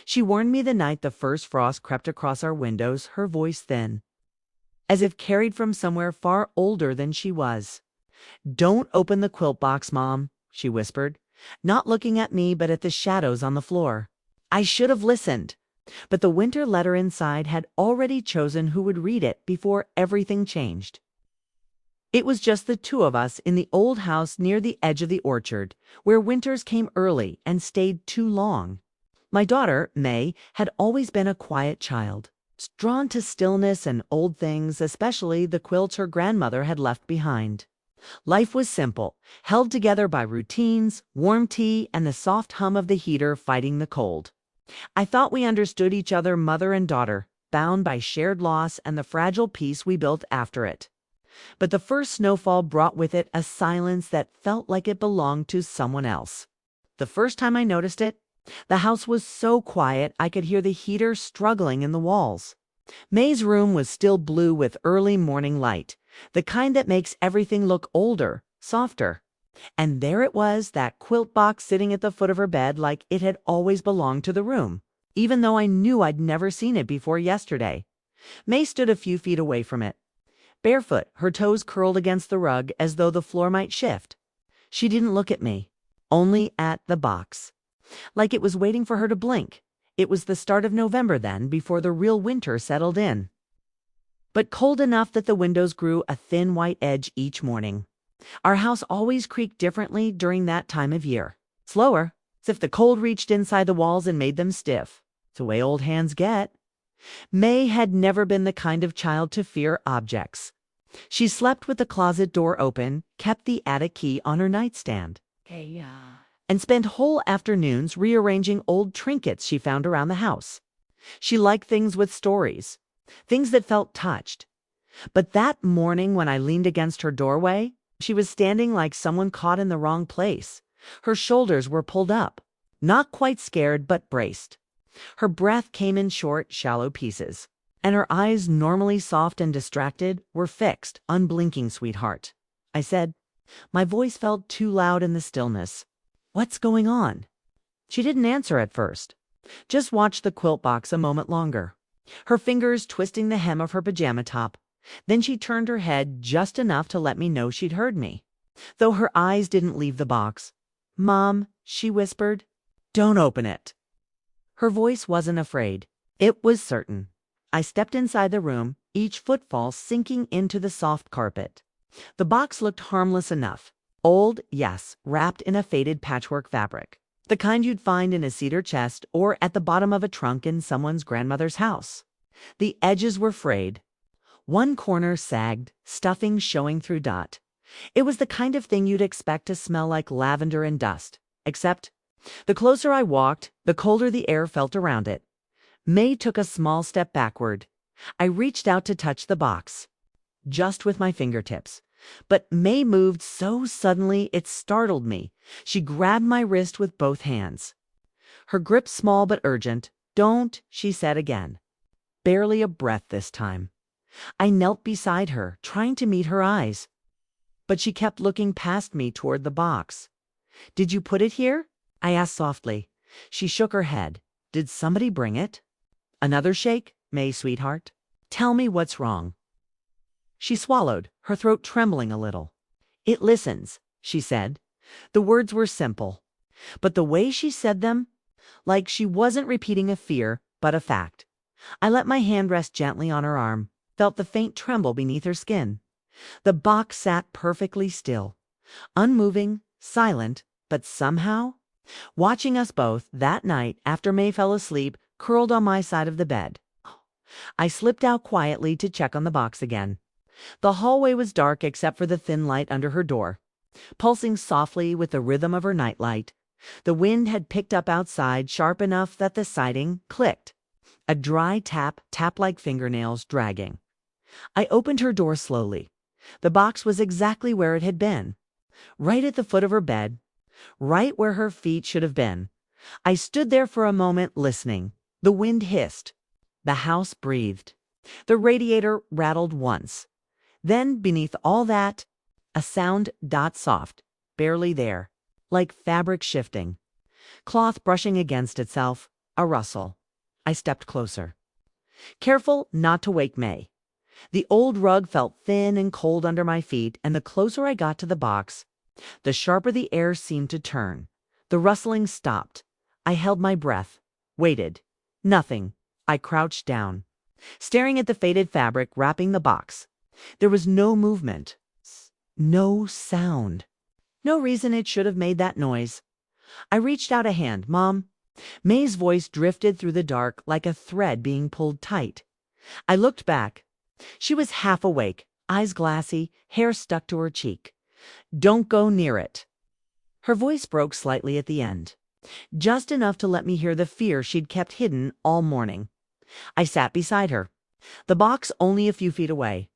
She warned me the night the first frost crept across our windows, her voice thin, as if carried from somewhere far older than she was. "Don't open the quilt box, Mom," she whispered, not looking at me but at the shadows on the floor. I should have listened, but the winter letter inside had already chosen who would read it before everything changed. It was just the two of us in the old house near the edge of the orchard, where winters came early and stayed too long. My daughter, May, had always been a quiet child, drawn to stillness and old things, especially the quilts her grandmother had left behind. Life was simple, held together by routines, warm tea, and the soft hum of the heater fighting the cold. I thought we understood each other, mother and daughter, bound by shared loss and the fragile peace we built after it. But the first snowfall brought with it a silence that felt like it belonged to someone else. The first time I noticed it, the house was so quiet I could hear the heater struggling in the walls. May's room was still blue with early morning light, the kind that makes everything look older, softer. And there it was, that quilt box sitting at the foot of her bed like it had always belonged to the room, even though I knew I'd never seen it before yesterday. May stood a few feet away from it, barefoot, her toes curled against the rug as though the floor might shift. She didn't look at me, only at the box, like it was waiting for her to blink. It was the start of November then, before the real winter settled in, but cold enough that the windows grew a thin white edge each morning. Our house always creaked differently during that time of year. Slower, as if the cold reached inside the walls and made them stiff. It's the way old hands get. May had never been the kind of child to fear objects. She slept with the closet door open, kept the attic key on her nightstand, and spent whole afternoons rearranging old trinkets she found around the house. She liked things with stories, things that felt touched. But that morning when I leaned against her doorway, she was standing like someone caught in the wrong place. Her shoulders were pulled up, not quite scared but braced. Her breath came in short, shallow pieces, and her eyes, normally soft and distracted, were fixed, unblinking, sweetheart. I said. My voice felt too loud in the stillness. "What's going on?" She didn't answer at first, just watched the quilt box a moment longer, her fingers twisting the hem of her pajama top. Then she turned her head just enough to let me know she'd heard me, though her eyes didn't leave the box. "Mom," she whispered, "don't open it." Her voice wasn't afraid. It was certain. I stepped inside the room, each footfall sinking into the soft carpet. The box looked harmless enough. Old, yes, wrapped in a faded patchwork fabric, the kind you'd find in a cedar chest or at the bottom of a trunk in someone's grandmother's house. The edges were frayed. One corner sagged, stuffing showing through dot. It was the kind of thing you'd expect to smell like lavender and dust, except the closer I walked, the colder the air felt around it. May took a small step backward. I reached out to touch the box, just with my fingertips. But May moved so suddenly it startled me. She grabbed my wrist with both hands. Her grip small but urgent. "Don't," she said again. Barely a breath this time. I knelt beside her, trying to meet her eyes. But she kept looking past me toward the box. "Did you put it here?" I asked softly. She shook her head. "Did somebody bring it?" Another shake. "May, sweetheart, tell me what's wrong." She swallowed, her throat trembling a little. "It listens," she said. The words were simple, but the way she said them, like she wasn't repeating a fear, but a fact. I let my hand rest gently on her arm, felt the faint tremble beneath her skin. The box sat perfectly still, unmoving, silent, but somehow watching us both that night after May fell asleep, curled on my side of the bed. I slipped out quietly to check on the box again. The hallway was dark except for the thin light under her door, pulsing softly with the rhythm of her nightlight. The wind had picked up outside, sharp enough that the siding clicked, a dry tap, like fingernails dragging. I opened her door slowly. The box was exactly where it had been, right at the foot of her bed, right where her feet should have been. I stood there for a moment listening. The wind hissed. The house breathed. The radiator rattled once. Then, beneath all that, a sound, soft, barely there, like fabric shifting, cloth brushing against itself, A rustle. I stepped closer, careful not to wake May. The old rug felt thin and cold under my feet, and the closer I got to the box, the sharper the air seemed to turn. The rustling stopped. I held my breath, waited. Nothing. I crouched down, staring at the faded fabric wrapping the box. There was no movement, no sound. No reason it should have made that noise. I reached out a hand. Mom. May's voice drifted through the dark like a thread being pulled tight. I looked back. She was half awake, eyes glassy, hair stuck to her cheek. Don't go near it. Her voice broke slightly at the end, just enough to let me hear the fear she'd kept hidden all morning. I sat beside her, the box only a few feet away.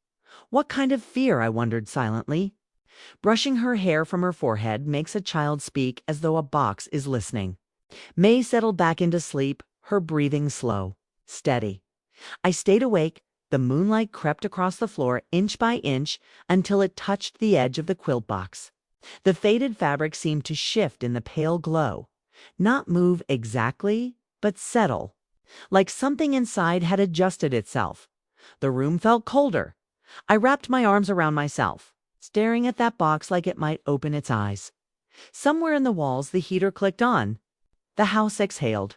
What kind of fear, I wondered silently. Brushing her hair from her forehead makes a child speak as though a box is listening. May settled back into sleep, her breathing slow, steady. I stayed awake. The moonlight crept across the floor inch by inch until it touched the edge of the quilt box. The faded fabric seemed to shift in the pale glow, not move exactly, but settle, like something inside had adjusted itself. The room felt colder. I wrapped my arms around myself, staring at that box like it might open its eyes. Somewhere in the walls the heater clicked on. The house exhaled,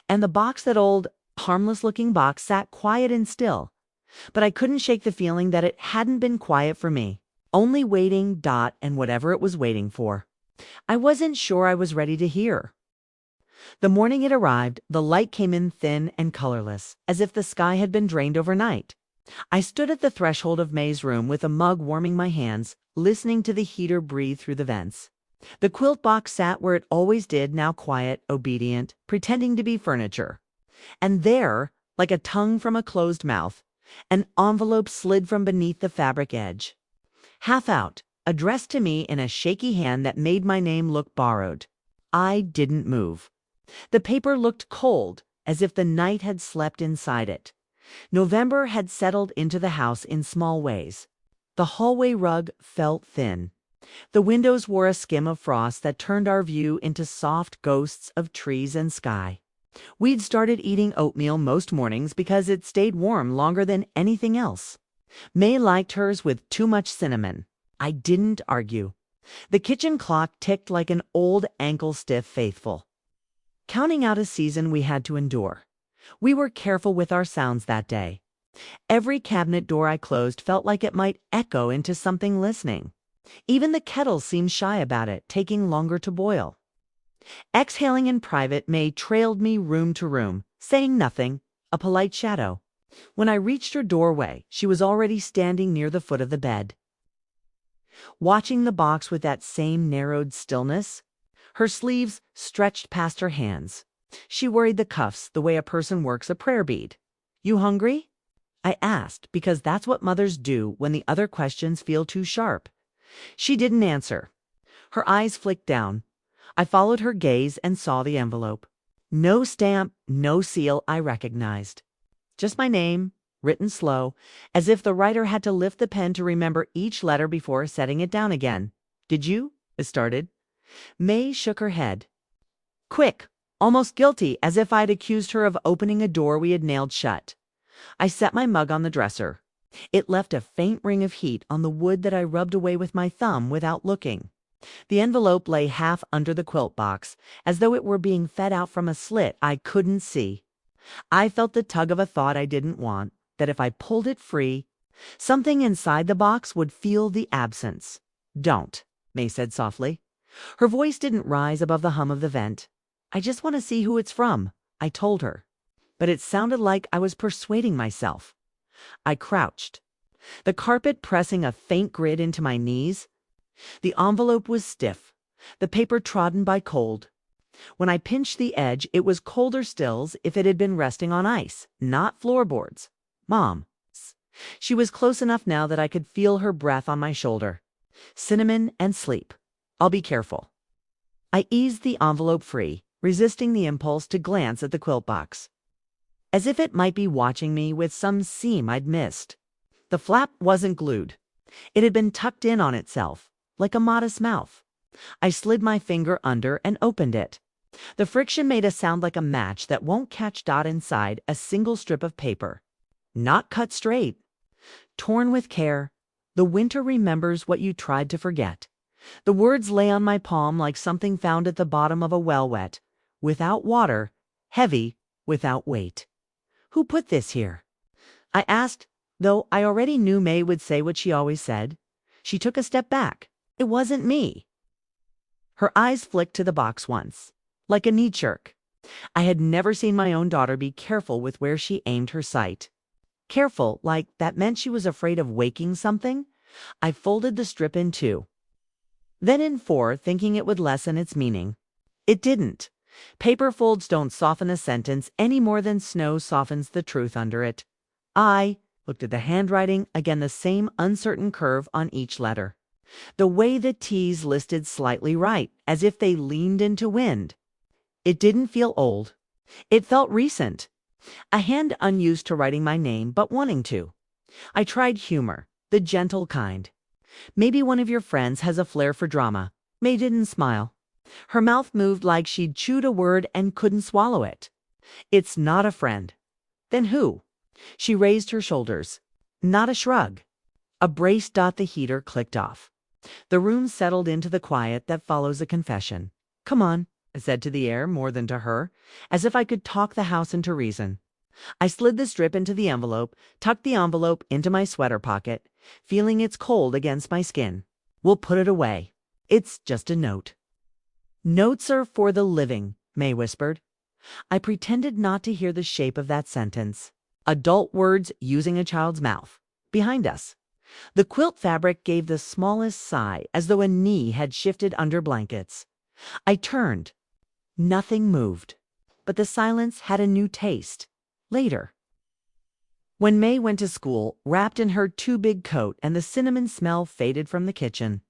and the box, that old, harmless-looking box, sat quiet and still. But I couldn't shake the feeling that it hadn't been quiet for me, only waiting, and whatever it was waiting for. I wasn't sure I was ready to hear. The morning it arrived, the light came in thin and colorless, as if the sky had been drained overnight. I stood at the threshold of May's room with a mug warming my hands, listening to the heater breathe through the vents. The quilt box sat where it always did, now quiet, obedient, pretending to be furniture. And there, like a tongue from a closed mouth, an envelope slid from beneath the fabric edge. Half out, addressed to me in a shaky hand that made my name look borrowed. I didn't move. The paper looked cold, as if the night had slept inside it. November had settled into the house in small ways. The hallway rug felt thin. The windows wore a skim of frost that turned our view into soft ghosts of trees and sky. We'd started eating oatmeal most mornings because it stayed warm longer than anything else. May liked hers with too much cinnamon. I didn't argue. The kitchen clock ticked like an old ankle-stiff faithful, counting out a season we had to endure. We were careful with our sounds that day. Every cabinet door I closed felt like it might echo into something listening. Even the kettle seemed shy about it, taking longer to boil. Exhaling in private, May trailed me room to room, saying nothing, a polite shadow. When I reached her doorway, she was already standing near the foot of the bed, watching the box with that same narrowed stillness. Her sleeves stretched past her hands. She worried the cuffs the way a person works a prayer bead. "You hungry?" I asked, because that's what mothers do when the other questions feel too sharp. She didn't answer. Her eyes flicked down. I followed her gaze and saw the envelope. No stamp, no seal I recognized. Just my name, written slow, as if the writer had to lift the pen to remember each letter before setting it down again. "Did you?" I started. May shook her head. Quick, almost guilty, as if I'd accused her of opening a door we had nailed shut. I set my mug on the dresser. It left a faint ring of heat on the wood that I rubbed away with my thumb without looking. The envelope lay half under the quilt box, as though it were being fed out from a slit I couldn't see. I felt the tug of a thought I didn't want, that if I pulled it free, something inside the box would feel the absence. "Don't," May said softly. Her voice didn't rise above the hum of the vent. "I just want to see who it's from," I told her. But it sounded like I was persuading myself. I crouched, the carpet pressing a faint grid into my knees. The envelope was stiff, the paper trodden by cold. When I pinched the edge, it was colder still, as if it had been resting on ice, not floorboards. "Mom." She was close enough now that I could feel her breath on my shoulder. "Cinnamon and sleep. I'll be careful." I eased the envelope free, resisting the impulse to glance at the quilt box, as if it might be watching me with some seam I'd missed. The flap wasn't glued. It had been tucked in on itself, like a modest mouth. I slid my finger under and opened it. The friction made a sound like a match that won't catch. Inside a single strip of paper. Not cut straight. Torn with care. The winter remembers what you tried to forget. The words lay on my palm like something found at the bottom of a well, wet, without water, heavy, without weight. Who put this here? I asked, though I already knew May would say what she always said. She took a step back. It wasn't me. Her eyes flicked to the box once, like a knee jerk. I had never seen my own daughter be careful with where she aimed her sight. Careful, like that meant she was afraid of waking something. I folded the strip in two, then in four, thinking it would lessen its meaning. It didn't. Paper folds don't soften a sentence any more than snow softens the truth under it. I looked at the handwriting, again the same uncertain curve on each letter. The way the T's listed slightly right, as if they leaned into wind. It didn't feel old. It felt recent. A hand unused to writing my name, but wanting to. I tried humor, the gentle kind. Maybe one of your friends has a flair for drama. May didn't smile. Her mouth moved like she'd chewed a word and couldn't swallow it. It's not a friend. Then who? She raised her shoulders. Not a shrug. A brace. The heater clicked off. The room settled into the quiet that follows a confession. Come on, I said to the air more than to her, as if I could talk the house into reason. I slid the strip into the envelope, tucked the envelope into my sweater pocket, feeling its cold against my skin. We'll put it away. It's just a note. Notes are for the living, May whispered. I pretended not to hear the shape of that sentence. Adult words using a child's mouth. Behind us. The quilt fabric gave the smallest sigh, as though a knee had shifted under blankets. I turned. Nothing moved. But the silence had a new taste. Later. When May went to school, wrapped in her too big coat and the cinnamon smell faded from the kitchen,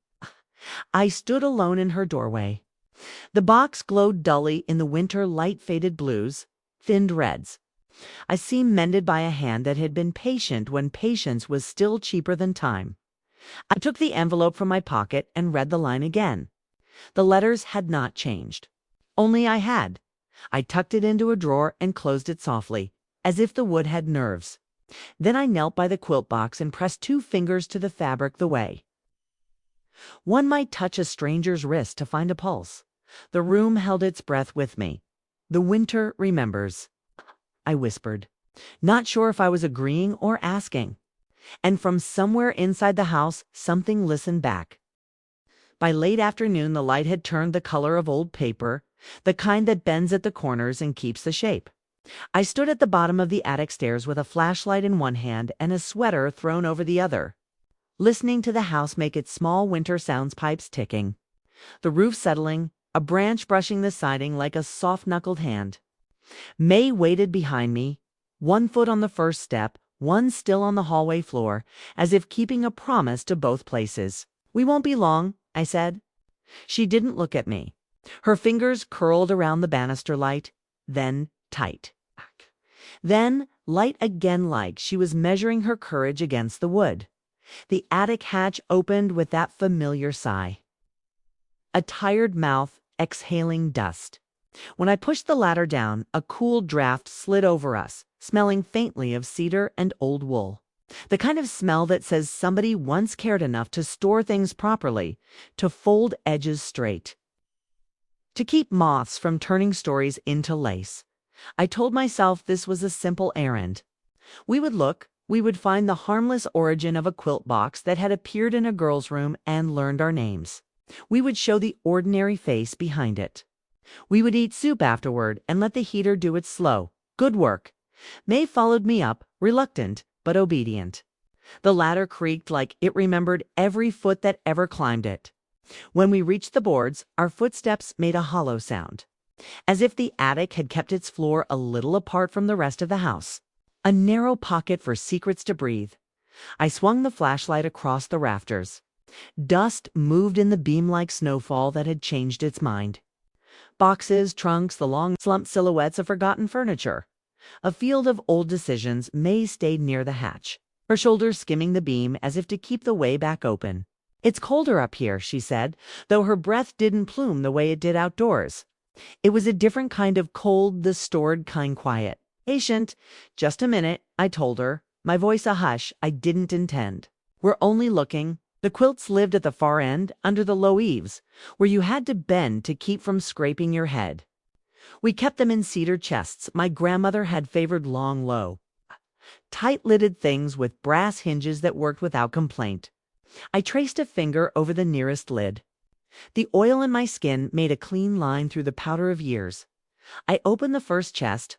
I stood alone in her doorway. The box glowed dully in the winter light-faded blues, thinned reds. I seemed mended by a hand that had been patient when patience was still cheaper than time. I took the envelope from my pocket and read the line again. The letters had not changed. Only I had. I tucked it into a drawer and closed it softly, as if the wood had nerves. Then I knelt by the quilt box and pressed 2 fingers to the fabric the way one might touch a stranger's wrist to find a pulse. The room held its breath with me. The winter remembers, I whispered, not sure if I was agreeing or asking. And from somewhere inside the house, something listened back. By late afternoon, the light had turned the color of old paper, the kind that bends at the corners and keeps the shape. I stood at the bottom of the attic stairs with a flashlight in one hand and a sweater thrown over the other, listening to the house make its small winter sounds, pipes ticking, the roof settling, a branch brushing the siding like a soft-knuckled hand. May waited behind me, 1 foot on the first step, 1 still on the hallway floor, as if keeping a promise to both places. We won't be long, I said. She didn't look at me. Her fingers curled around the banister light, then tight. Then light again, like she was measuring her courage against the wood. The attic hatch opened with that familiar sigh. A tired mouth exhaling dust. When I pushed the ladder down, a cool draft slid over us, smelling faintly of cedar and old wool. The kind of smell that says somebody once cared enough to store things properly, to fold edges straight, to keep moths from turning stories into lace. I told myself this was a simple errand. We would find the harmless origin of a quilt box that had appeared in a girl's room and learned our names. We would show the ordinary face behind it. We would eat soup afterward and let the heater do its slow, good work. May followed me up, reluctant but obedient. The ladder creaked like it remembered every foot that ever climbed it. When we reached the boards, our footsteps made a hollow sound, as if the attic had kept its floor a little apart from the rest of the house. A narrow pocket for secrets to breathe. I swung the flashlight across the rafters. Dust moved in the beam-like snowfall that had changed its mind. Boxes, trunks, the long slumped silhouettes of forgotten furniture. A field of old decisions. May stayed near the hatch, her shoulders skimming the beam as if to keep the way back open. It's colder up here, she said, though her breath didn't plume the way it did outdoors. It was a different kind of cold, the stored kind quiet. Patient. Just a minute, I told her, my voice a hush I didn't intend. We're only looking. The quilts lived at the far end, under the low eaves, where you had to bend to keep from scraping your head. We kept them in cedar chests my grandmother had favored long low. Tight-lidded things with brass hinges that worked without complaint. I traced a finger over the nearest lid. The oil in my skin made a clean line through the powder of years. I opened the first chest.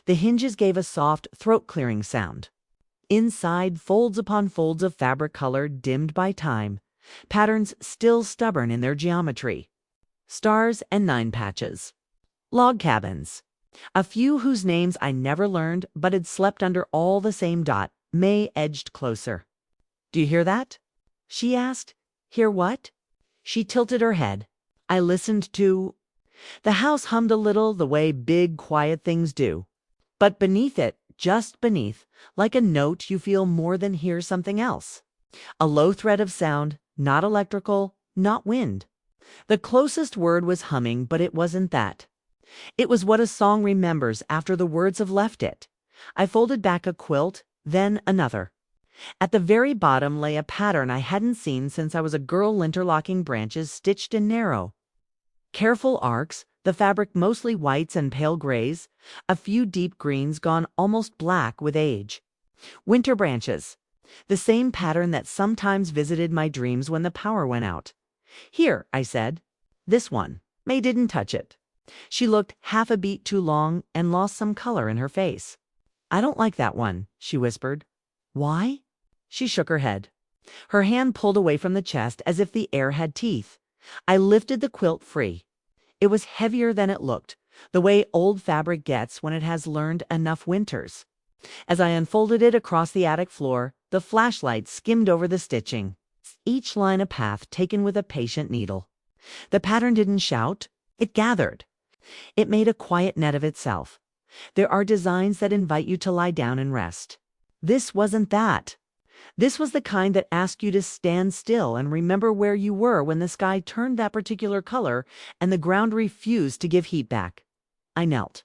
The hinges gave a soft, throat-clearing sound. Inside, folds upon folds of fabric color dimmed by time, patterns still stubborn in their geometry. Stars and nine patches. Log cabins. A few whose names I never learned but had slept under all the same dot. May edged closer. "Do you hear that?" she asked. "Hear what?" She tilted her head. I listened to. The house hummed a little the way big, quiet things do. But beneath it, just beneath, like a note you feel more than hear something else. A low thread of sound, not electrical, not wind. The closest word was humming, but it wasn't that. It was what a song remembers after the words have left it. I folded back a quilt, then another. At the very bottom lay a pattern I hadn't seen since I was a girl, interlocking branches stitched in narrow. Careful arcs, the fabric mostly whites and pale grays, a few deep greens gone almost black with age. Winter branches, the same pattern that sometimes visited my dreams when the power went out. "Here," I said. "This one." May didn't touch it. She looked half a beat too long and lost some color in her face. "I don't like that one," she whispered. "Why?" She shook her head. Her hand pulled away from the chest as if the air had teeth. I lifted the quilt free. It was heavier than it looked, the way old fabric gets when it has learned enough winters. As I unfolded it across the attic floor, the flashlight skimmed over the stitching, each line a path taken with a patient needle. The pattern didn't shout, it gathered. It made a quiet net of itself. There are designs that invite you to lie down and rest. This wasn't that. This was the kind that asked you to stand still and remember where you were when the sky turned that particular color and the ground refused to give heat back. I knelt,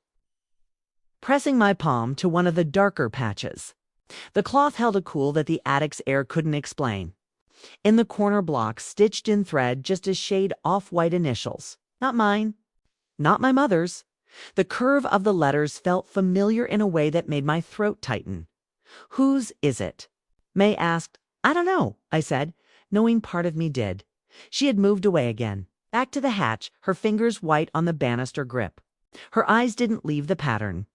pressing my palm to one of the darker patches. The cloth held a cool that the attic's air couldn't explain. In the corner block, stitched in thread, just a shade off-white initials. Not mine. Not my mother's. The curve of the letters felt familiar in a way that made my throat tighten. "Whose is it?" May asked. "I don't know," I said, knowing part of me did. She had moved away again, back to the hatch, her fingers white on the banister grip. Her eyes didn't leave the pattern.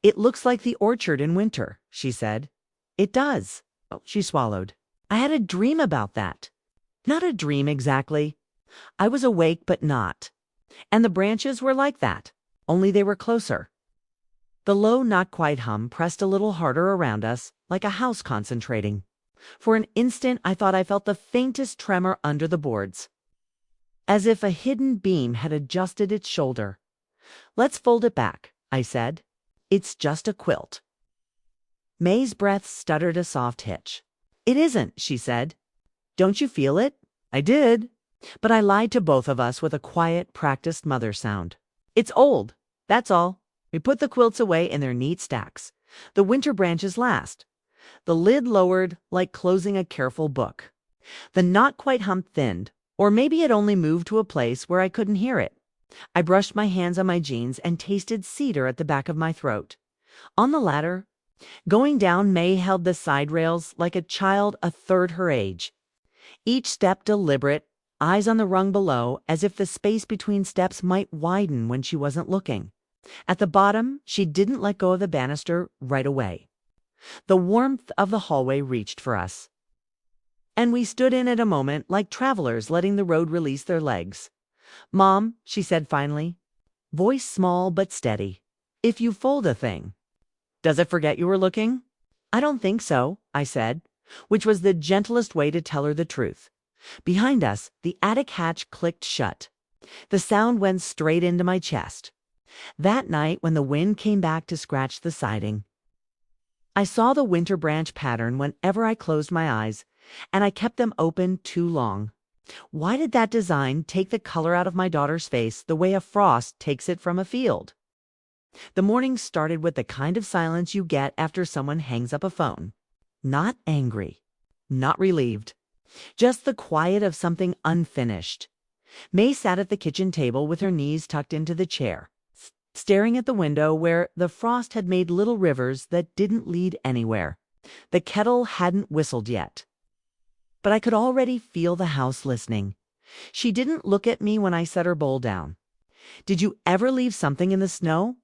"It looks like the orchard in winter," she said. "It does." She swallowed. "I had a dream about that." Not a dream exactly. I was awake but not. And the branches were like that, only they were closer. The low, not quite hum pressed a little harder around us, like a house concentrating. For an instant I thought I felt the faintest tremor under the boards, as if a hidden beam had adjusted its shoulder. "Let's fold it back," I said. "It's just a quilt." May's breath stuttered a soft hitch. "It isn't," she said. "Don't you feel it?" I did. But I lied to both of us with a quiet, practiced mother sound. "It's old, that's all. We put the quilts away in their neat stacks. The winter branches last." The lid lowered, like closing a careful book. The not quite hump thinned, or maybe it only moved to a place where I couldn't hear it. I brushed my hands on my jeans and tasted cedar at the back of my throat. On the ladder, going down, May held the side rails like a child a third her age. Each step deliberate, eyes on the rung below, as if the space between steps might widen when she wasn't looking. At the bottom, she didn't let go of the banister right away. The warmth of the hallway reached for us, and we stood in it a moment like travelers letting the road release their legs. "Mom," she said finally, voice small but steady, "if you fold a thing, does it forget you were looking?" "I don't think so," I said, which was the gentlest way to tell her the truth. Behind us, the attic hatch clicked shut. The sound went straight into my chest. That night, when the wind came back to scratch the siding, I saw the winter branch pattern whenever I closed my eyes, and I kept them open too long. Why did that design take the color out of my daughter's face the way a frost takes it from a field? The morning started with the kind of silence you get after someone hangs up a phone. Not angry, not relieved, just the quiet of something unfinished. May sat at the kitchen table with her knees tucked into the chair, staring at the window where the frost had made little rivers that didn't lead anywhere. The kettle hadn't whistled yet, but I could already feel the house listening. She didn't look at me when I set her bowl down. "Did you ever leave something in the snow?"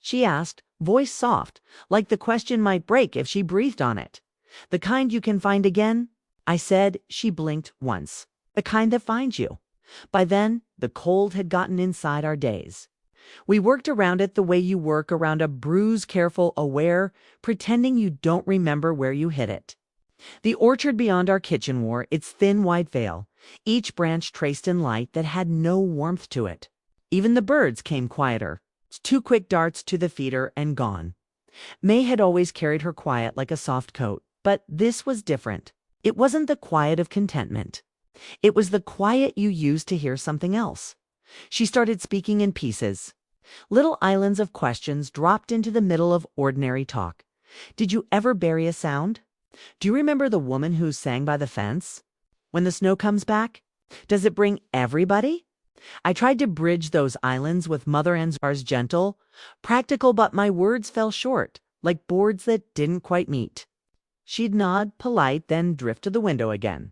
she asked, voice soft, like the question might break if she breathed on it. "The kind you can find again?" I said. She blinked once. "The kind that finds you." By then, the cold had gotten inside our days. We worked around it the way you work around a bruise, careful, aware, pretending you don't remember where you hit it. The orchard beyond our kitchen wore its thin white veil, each branch traced in light that had no warmth to it. Even the birds came quieter, 2 quick darts to the feeder and gone. May had always carried her quiet like a soft coat, but this was different. It wasn't the quiet of contentment. It was the quiet you use to hear something else. She started speaking in pieces. Little islands of questions dropped into the middle of ordinary talk. "Did you ever bury a sound? Do you remember the woman who sang by the fence? When the snow comes back, does it bring everybody?" I tried to bridge those islands with Mother Ansgar's gentle, practical, but my words fell short, like boards that didn't quite meet. She'd nod, polite, then drift to the window again.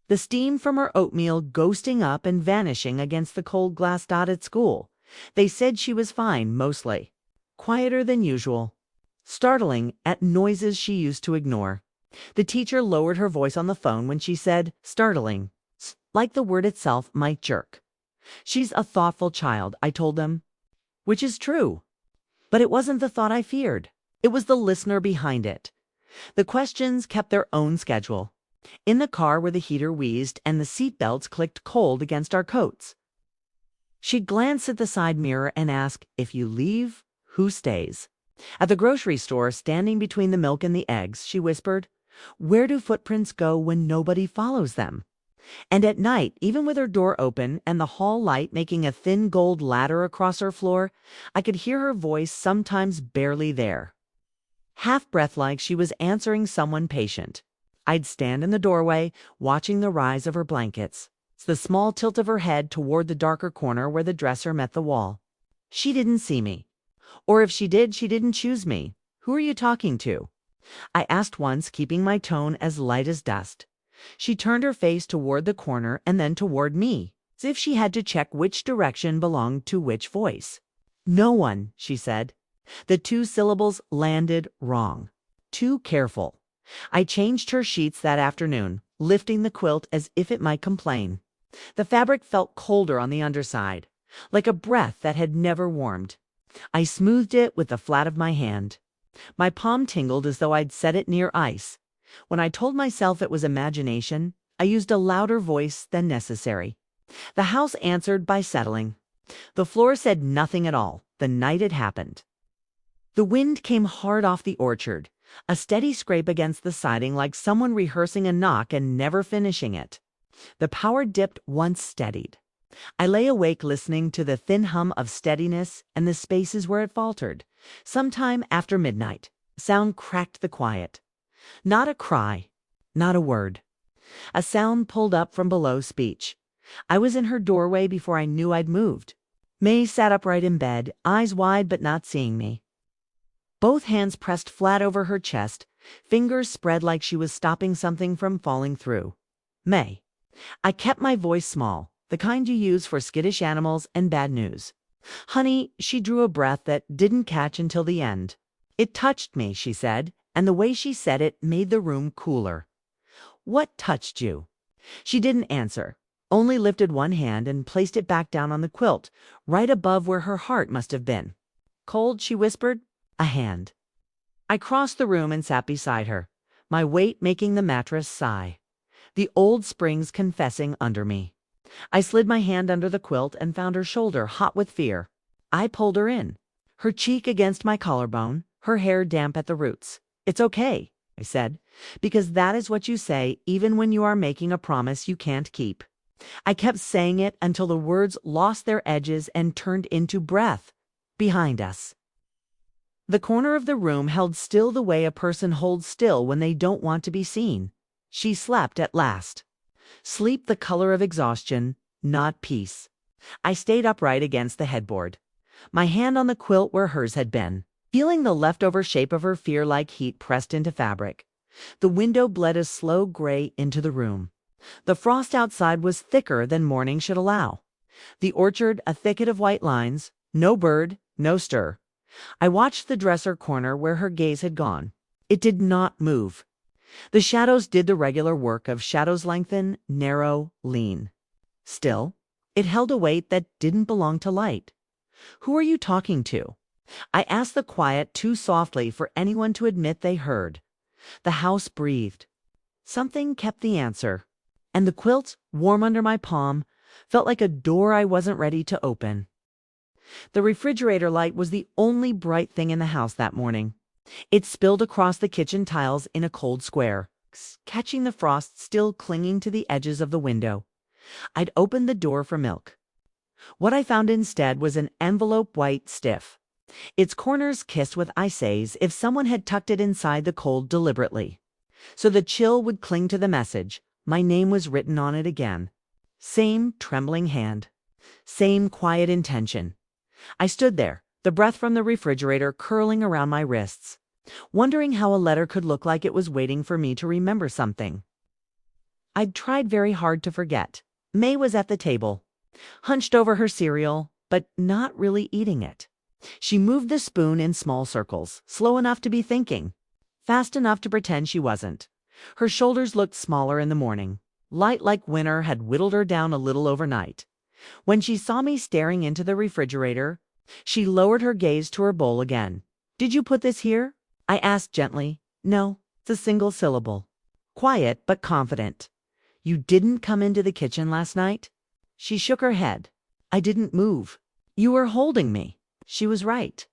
The steam from her oatmeal ghosting up and vanishing against the cold glass dot at school. They said she was fine, mostly. Quieter than usual. Startling at noises she used to ignore. The teacher lowered her voice on the phone when she said startling, like the word itself might jerk. "She's a thoughtful child," I told them. Which is true. But it wasn't the thought I feared. It was the listener behind it. The questions kept their own schedule. In the car where the heater wheezed and the seat belts clicked cold against our coats. She'd glance at the side mirror and ask, "If you leave, who stays?" At the grocery store, standing between the milk and the eggs, she whispered, "Where do footprints go when nobody follows them?" And at night, even with her door open and the hall light making a thin gold ladder across her floor, I could hear her voice, sometimes barely there. Half breath, like she was answering someone patient. I'd stand in the doorway, watching the rise of her blankets, the small tilt of her head toward the darker corner where the dresser met the wall. She didn't see me. Or if she did, she didn't choose me. "Who are you talking to?" I asked once, keeping my tone as light as dust. She turned her face toward the corner and then toward me, as if she had to check which direction belonged to which voice. "No one," she said. The 2 syllables landed wrong. Too careful. I changed her sheets that afternoon, lifting the quilt as if it might complain. The fabric felt colder on the underside, like a breath that had never warmed. I smoothed it with the flat of my hand. My palm tingled as though I'd set it near ice. When I told myself it was imagination, I used a louder voice than necessary. The house answered by settling. The floor said nothing at all the night it happened. The wind came hard off the orchard, a steady scrape against the siding like someone rehearsing a knock and never finishing it. The power dipped once steadied. I lay awake listening to the thin hum of steadiness and the spaces where it faltered. Sometime after midnight, sound cracked the quiet. Not a cry, not a word. A sound pulled up from below speech. I was in her doorway before I knew I'd moved. May sat upright in bed, eyes wide but not seeing me. Both hands pressed flat over her chest, fingers spread like she was stopping something from falling through. "May." I kept my voice small, the kind you use for skittish animals and bad news. "Honey," she drew a breath that didn't catch until the end. "It touched me," she said, and the way she said it made the room cooler. "What touched you?" She didn't answer, only lifted one hand and placed it back down on the quilt, right above where her heart must have been. "Cold," she whispered. "A hand." I crossed the room and sat beside her, my weight making the mattress sigh. The old springs confessing under me. I slid my hand under the quilt and found her shoulder hot with fear. I pulled her in, her cheek against my collarbone, her hair damp at the roots. "It's okay," I said, "because that is what you say even when you are making a promise you can't keep." I kept saying it until the words lost their edges and turned into breath. Behind us. The corner of the room held still the way a person holds still when they don't want to be seen. She slept at last. Sleep the color of exhaustion, not peace. I stayed upright against the headboard, my hand on the quilt where hers had been, feeling the leftover shape of her fear-like heat pressed into fabric. The window bled a slow gray into the room. The frost outside was thicker than morning should allow. The orchard a thicket of white lines, no bird, no stir. I watched the dresser corner where her gaze had gone. It did not move. The shadows did the regular work of shadows lengthen, narrow, lean. Still, it held a weight that didn't belong to light. Who are you talking to? I asked the quiet too softly for anyone to admit they heard. The house breathed. Something kept the answer. And the quilt, warm under my palm, felt like a door I wasn't ready to open. The refrigerator light was the only bright thing in the house that morning. It spilled across the kitchen tiles in a cold square, catching the frost still clinging to the edges of the window. I'd opened the door for milk. What I found instead was an envelope white stiff, its corners kissed with ices if someone had tucked it inside the cold deliberately. So the chill would cling to the message. My name was written on it again. Same trembling hand. Same quiet intention. I stood there, the breath from the refrigerator curling around my wrists, wondering how a letter could look like it was waiting for me to remember something. I'd tried very hard to forget. May was at the table, hunched over her cereal, but not really eating it. She moved the spoon in small circles, slow enough to be thinking, fast enough to pretend she wasn't. Her shoulders looked smaller in the morning. Light like winter had whittled her down a little overnight. When she saw me staring into the refrigerator, she lowered her gaze to her bowl again. "Did you put this here?" I asked gently. "No, it's a single syllable." Quiet but confident. "You didn't come into the kitchen last night?" She shook her head. I didn't move. "You were holding me." She was right.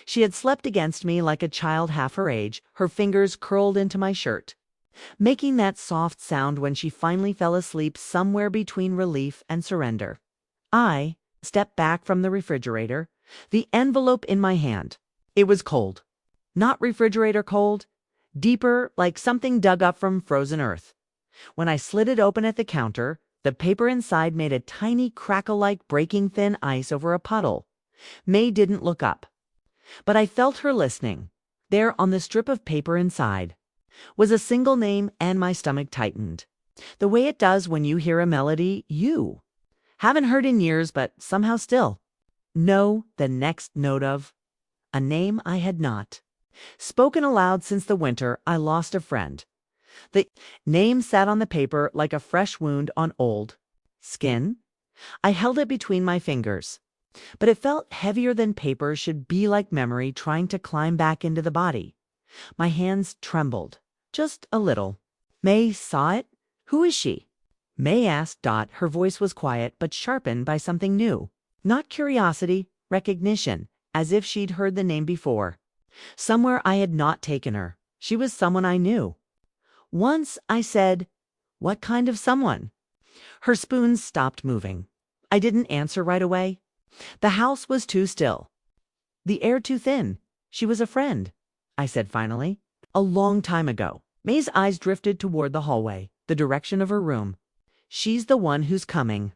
She had slept against me like a child half her age, her fingers curled into my shirt, making that soft sound when she finally fell asleep somewhere between relief and surrender. I stepped back from the refrigerator, the envelope in my hand. It was cold. Not refrigerator cold, deeper, like something dug up from frozen earth. When I slid it open at the counter, the paper inside made a tiny crackle like breaking thin ice over a puddle. May didn't look up, but I felt her listening. There on the strip of paper inside was a single name, and my stomach tightened. The way it does when you hear a melody you haven't heard in years, but somehow still know the next note of. A name I had not spoken aloud since the winter I lost a friend. The name sat on the paper like a fresh wound on old skin. I held it between my fingers, but it felt heavier than paper should be, like memory trying to climb back into the body. My hands trembled, just a little. May saw it? "Who is she?" May asked. Her voice was quiet but sharpened by something new. Not curiosity, recognition, as if she'd heard the name before. Somewhere I had not taken her. She was someone I knew. Once I said, "What kind of someone?" Her spoons stopped moving. I didn't answer right away. The house was too still. The air too thin. "She was a friend," I said finally. "A long time ago." May's eyes drifted toward the hallway, the direction of her room. "She's the one who's coming."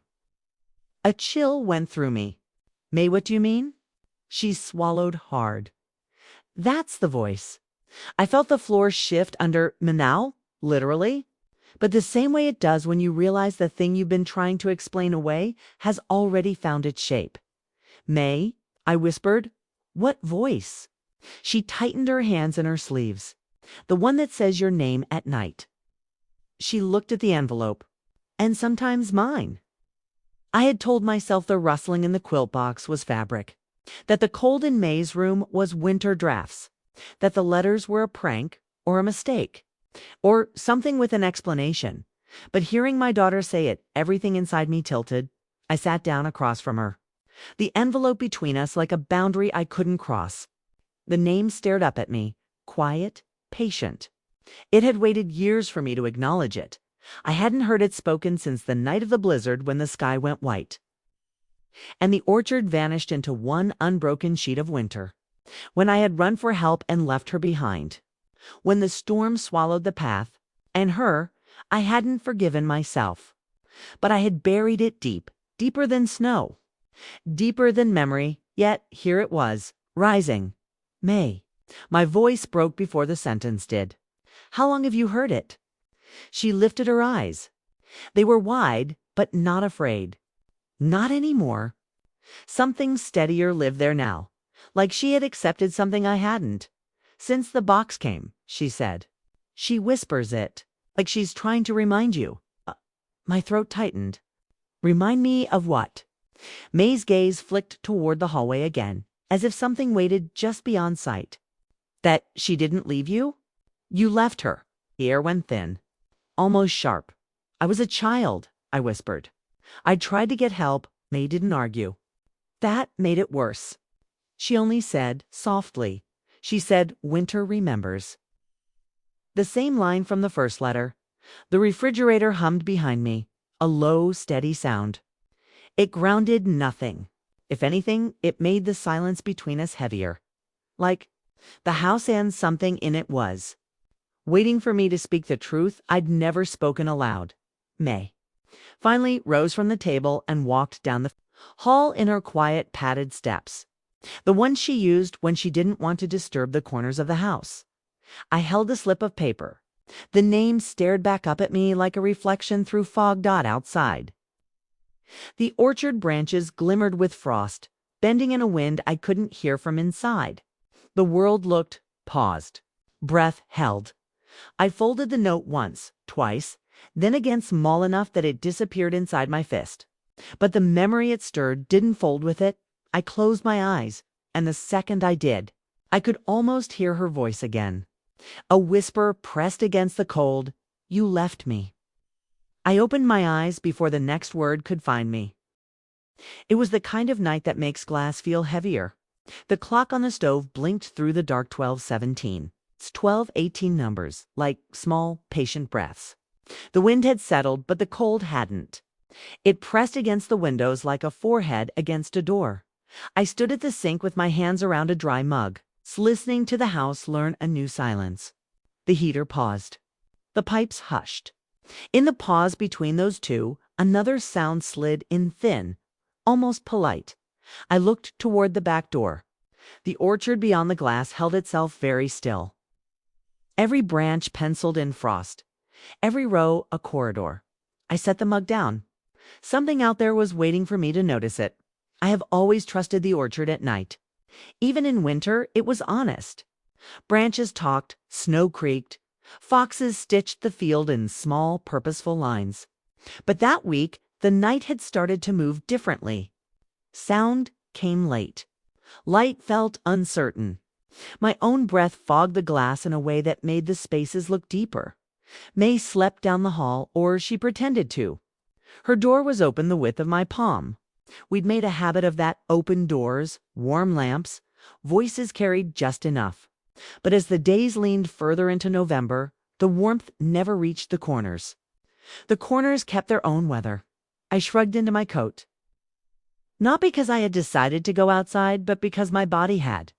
A chill went through me. "May, what do you mean?" She swallowed hard. That's the voice. I felt the floor shift under me now, literally, but the same way it does when you realize the thing you've been trying to explain away has already found its shape. "May," I whispered. "What voice?" She tightened her hands in her sleeves. "The one that says your name at night." She looked at the envelope. "And sometimes mine." I had told myself the rustling in the quilt box was fabric, that the cold in May's room was winter drafts, that the letters were a prank or a mistake, or something with an explanation. But hearing my daughter say it, everything inside me tilted. I sat down across from her, the envelope between us like a boundary I couldn't cross. The name stared up at me, quiet, patient. It had waited years for me to acknowledge it, I hadn't heard it spoken since the night of the blizzard when the sky went white, and the orchard vanished into one unbroken sheet of winter. When I had run for help and left her behind. When the storm swallowed the path, and her, I hadn't forgiven myself. But I had buried it deep, deeper than snow, deeper than memory, yet here it was, rising. May. My voice broke before the sentence did. How long have you heard it? She lifted her eyes. They were wide, but not afraid. Not anymore. Something steadier lived there now, like she had accepted something I hadn't. Since the box came, she said. She whispers it, like she's trying to remind you. My throat tightened. Remind me of what? May's gaze flicked toward the hallway again, as if something waited just beyond sight. That she didn't leave you? You left her. The air went thin, almost sharp. I was a child, I whispered. I tried to get help. May didn't argue. That made it worse. She only said, softly, she said, winter remembers. The same line from the first letter. The refrigerator hummed behind me, a low, steady sound. It grounded nothing. If anything, it made the silence between us heavier. Like the house and something in it was waiting for me to speak the truth I'd never spoken aloud. May finally rose from the table and walked down the hall in her quiet, padded steps, the ones she used when she didn't want to disturb the corners of the house. I held a slip of paper. The name stared back up at me like a reflection through fog dot outside. The orchard branches glimmered with frost, bending in a wind I couldn't hear from inside. The world looked, paused, breath held. I folded the note once, twice, then again small enough that it disappeared inside my fist. But the memory it stirred didn't fold with it. I closed my eyes, and the second I did, I could almost hear her voice again. A whisper pressed against the cold, "You left me." I opened my eyes before the next word could find me. It was the kind of night that makes glass feel heavier. The clock on the stove blinked through the dark 12:17. It's 12:18 numbers, like small, patient breaths. The wind had settled, but the cold hadn't. It pressed against the windows like a forehead against a door. I stood at the sink with my hands around a dry mug, listening to the house learn a new silence. The heater paused. The pipes hushed. In the pause between those two, another sound slid in thin, almost polite. I looked toward the back door. The orchard beyond the glass held itself very still. Every branch penciled in frost. Every row a corridor. I set the mug down. Something out there was waiting for me to notice it. I have always trusted the orchard at night. Even in winter, it was honest. Branches talked, snow creaked, foxes stitched the field in small, purposeful lines. But that week, the night had started to move differently. Sound came late. Light felt uncertain. My own breath fogged the glass in a way that made the spaces look deeper. May slept down the hall, or she pretended to. Her door was open the width of my palm. We'd made a habit of that: open doors, warm lamps, voices carried just enough. But as the days leaned further into November, the warmth never reached the corners. The corners kept their own weather. I shrugged into my coat. Not because I had decided to go outside, but because my body had.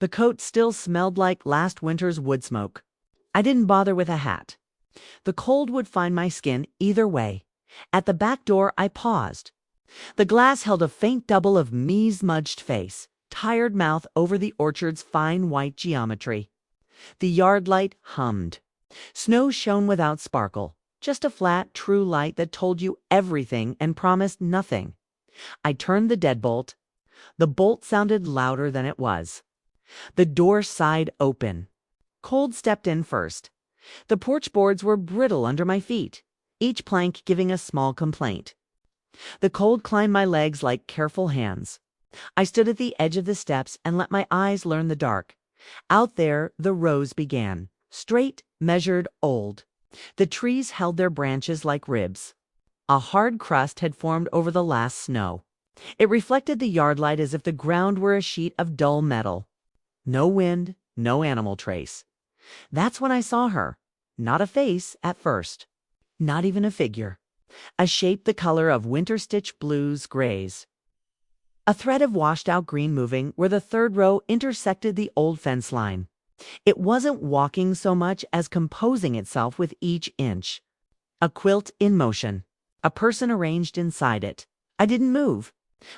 The coat still smelled like last winter's wood smoke. I didn't bother with a hat. The cold would find my skin either way. At the back door, I paused. The glass held a faint double of me's smudged face, tired mouth over the orchard's fine white geometry. The yard light hummed. Snow shone without sparkle, just a flat, true light that told you everything and promised nothing. I turned the deadbolt. The bolt sounded louder than it was. The door sighed open. Cold stepped in first. The porch boards were brittle under my feet, each plank giving a small complaint. The cold climbed my legs like careful hands. I stood at the edge of the steps and let my eyes learn the dark. Out there, the rows began, straight, measured, old. The trees held their branches like ribs. A hard crust had formed over the last snow. It reflected the yard light as if the ground were a sheet of dull metal. No wind, no animal trace. That's when I saw her. Not a face at first. Not even a figure. A shape the color of winter-stitched blues, grays. A thread of washed-out green moving where the third row intersected the old fence line. It wasn't walking so much as composing itself with each inch. A quilt in motion. A person arranged inside it. I didn't move.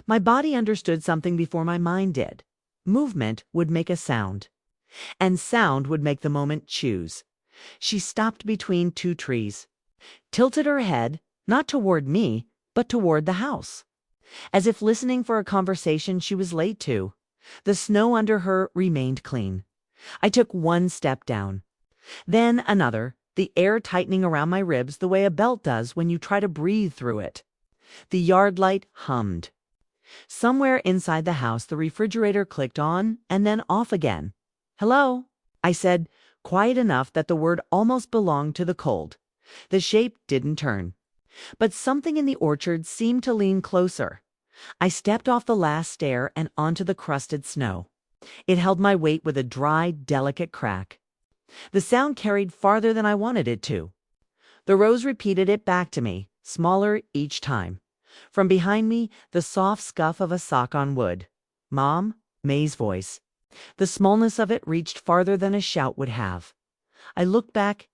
My body understood something before my mind did. Movement would make a sound. And sound would make the moment choose. She stopped between two trees. Tilted her head, not toward me, but toward the house. As if listening for a conversation she was late to. The snow under her remained clean. I took one step down. Then another, the air tightening around my ribs the way a belt does when you try to breathe through it. The yard light hummed. Somewhere inside the house the refrigerator clicked on and then off again. "Hello," I said, quiet enough that the word almost belonged to the cold. The shape didn't turn. But something in the orchard seemed to lean closer. I stepped off the last stair and onto the crusted snow. It held my weight with a dry, delicate crack. The sound carried farther than I wanted it to. The rows repeated it back to me, smaller each time. From behind me, the soft scuff of a sock on wood. "Mom," May's voice. The smallness of it reached farther than a shout would have. I looked back.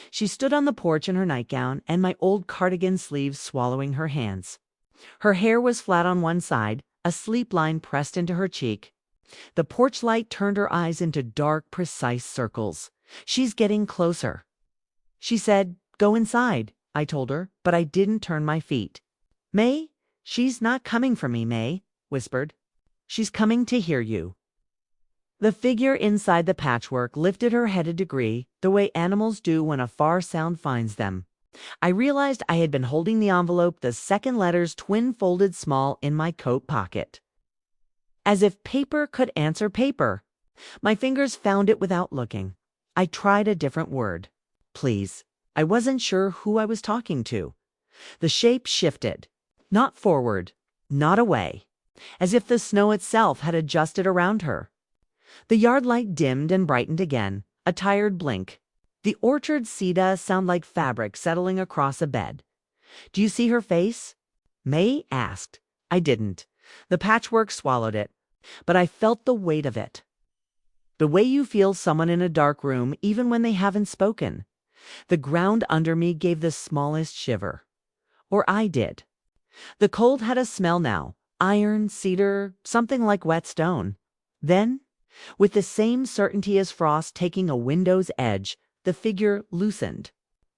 She stood on the porch in her nightgown and my old cardigan sleeves swallowing her hands. Her hair was flat on one side, a sleep line pressed into her cheek. The porch light turned her eyes into dark, precise circles. "She's getting closer." She said, "Go inside," I told her, but I didn't turn my feet. "May, she's not coming for me, May," whispered. "She's coming to hear you." The figure inside the patchwork lifted her head a degree, the way animals do when a far sound finds them. I realized I had been holding the envelope, the second letters twin-folded small in my coat pocket. As if paper could answer paper. My fingers found it without looking. I tried a different word. "Please." I wasn't sure who I was talking to. The shape shifted. Not forward, not away. As if the snow itself had adjusted around her. The yard light dimmed and brightened again, a tired blink. The orchard cedar sounded like fabric settling across a bed. "Do you see her face?" May asked. I didn't. The patchwork swallowed it. But I felt the weight of it. The way you feel someone in a dark room even when they haven't spoken. The ground under me gave the smallest shiver. Or I did. The cold had a smell now. Iron, cedar, something like wet stone. Then, with the same certainty as frost taking a window's edge, the figure loosened.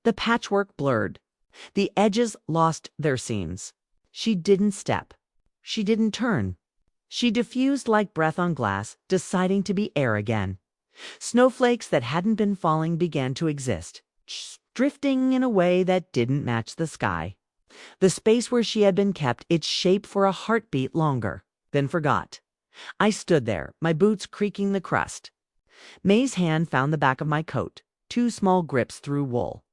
The patchwork blurred. The edges lost their seams. She didn't step. She didn't turn. She diffused like breath on glass, deciding to be air again. Snowflakes that hadn't been falling began to exist, drifting in a way that didn't match the sky. The space where she had been kept its shape for a heartbeat longer, then forgot. I stood there, my boots creaking the crust. May's hand found the back of my coat, two small grips through wool.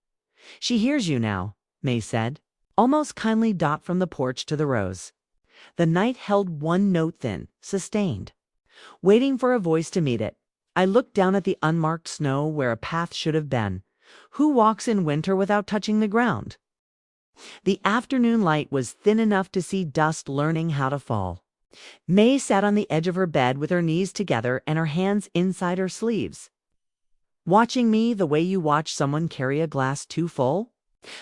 "She hears you now," May said, almost kindly dot from the porch to the rows. The night held one note thin, sustained. Waiting for a voice to meet it, I looked down at the unmarked snow where a path should have been. Who walks in winter without touching the ground? The afternoon light was thin enough to see dust learning how to fall. May sat on the edge of her bed with her knees together and her hands inside her sleeves. Watching me the way you watch someone carry a glass too full?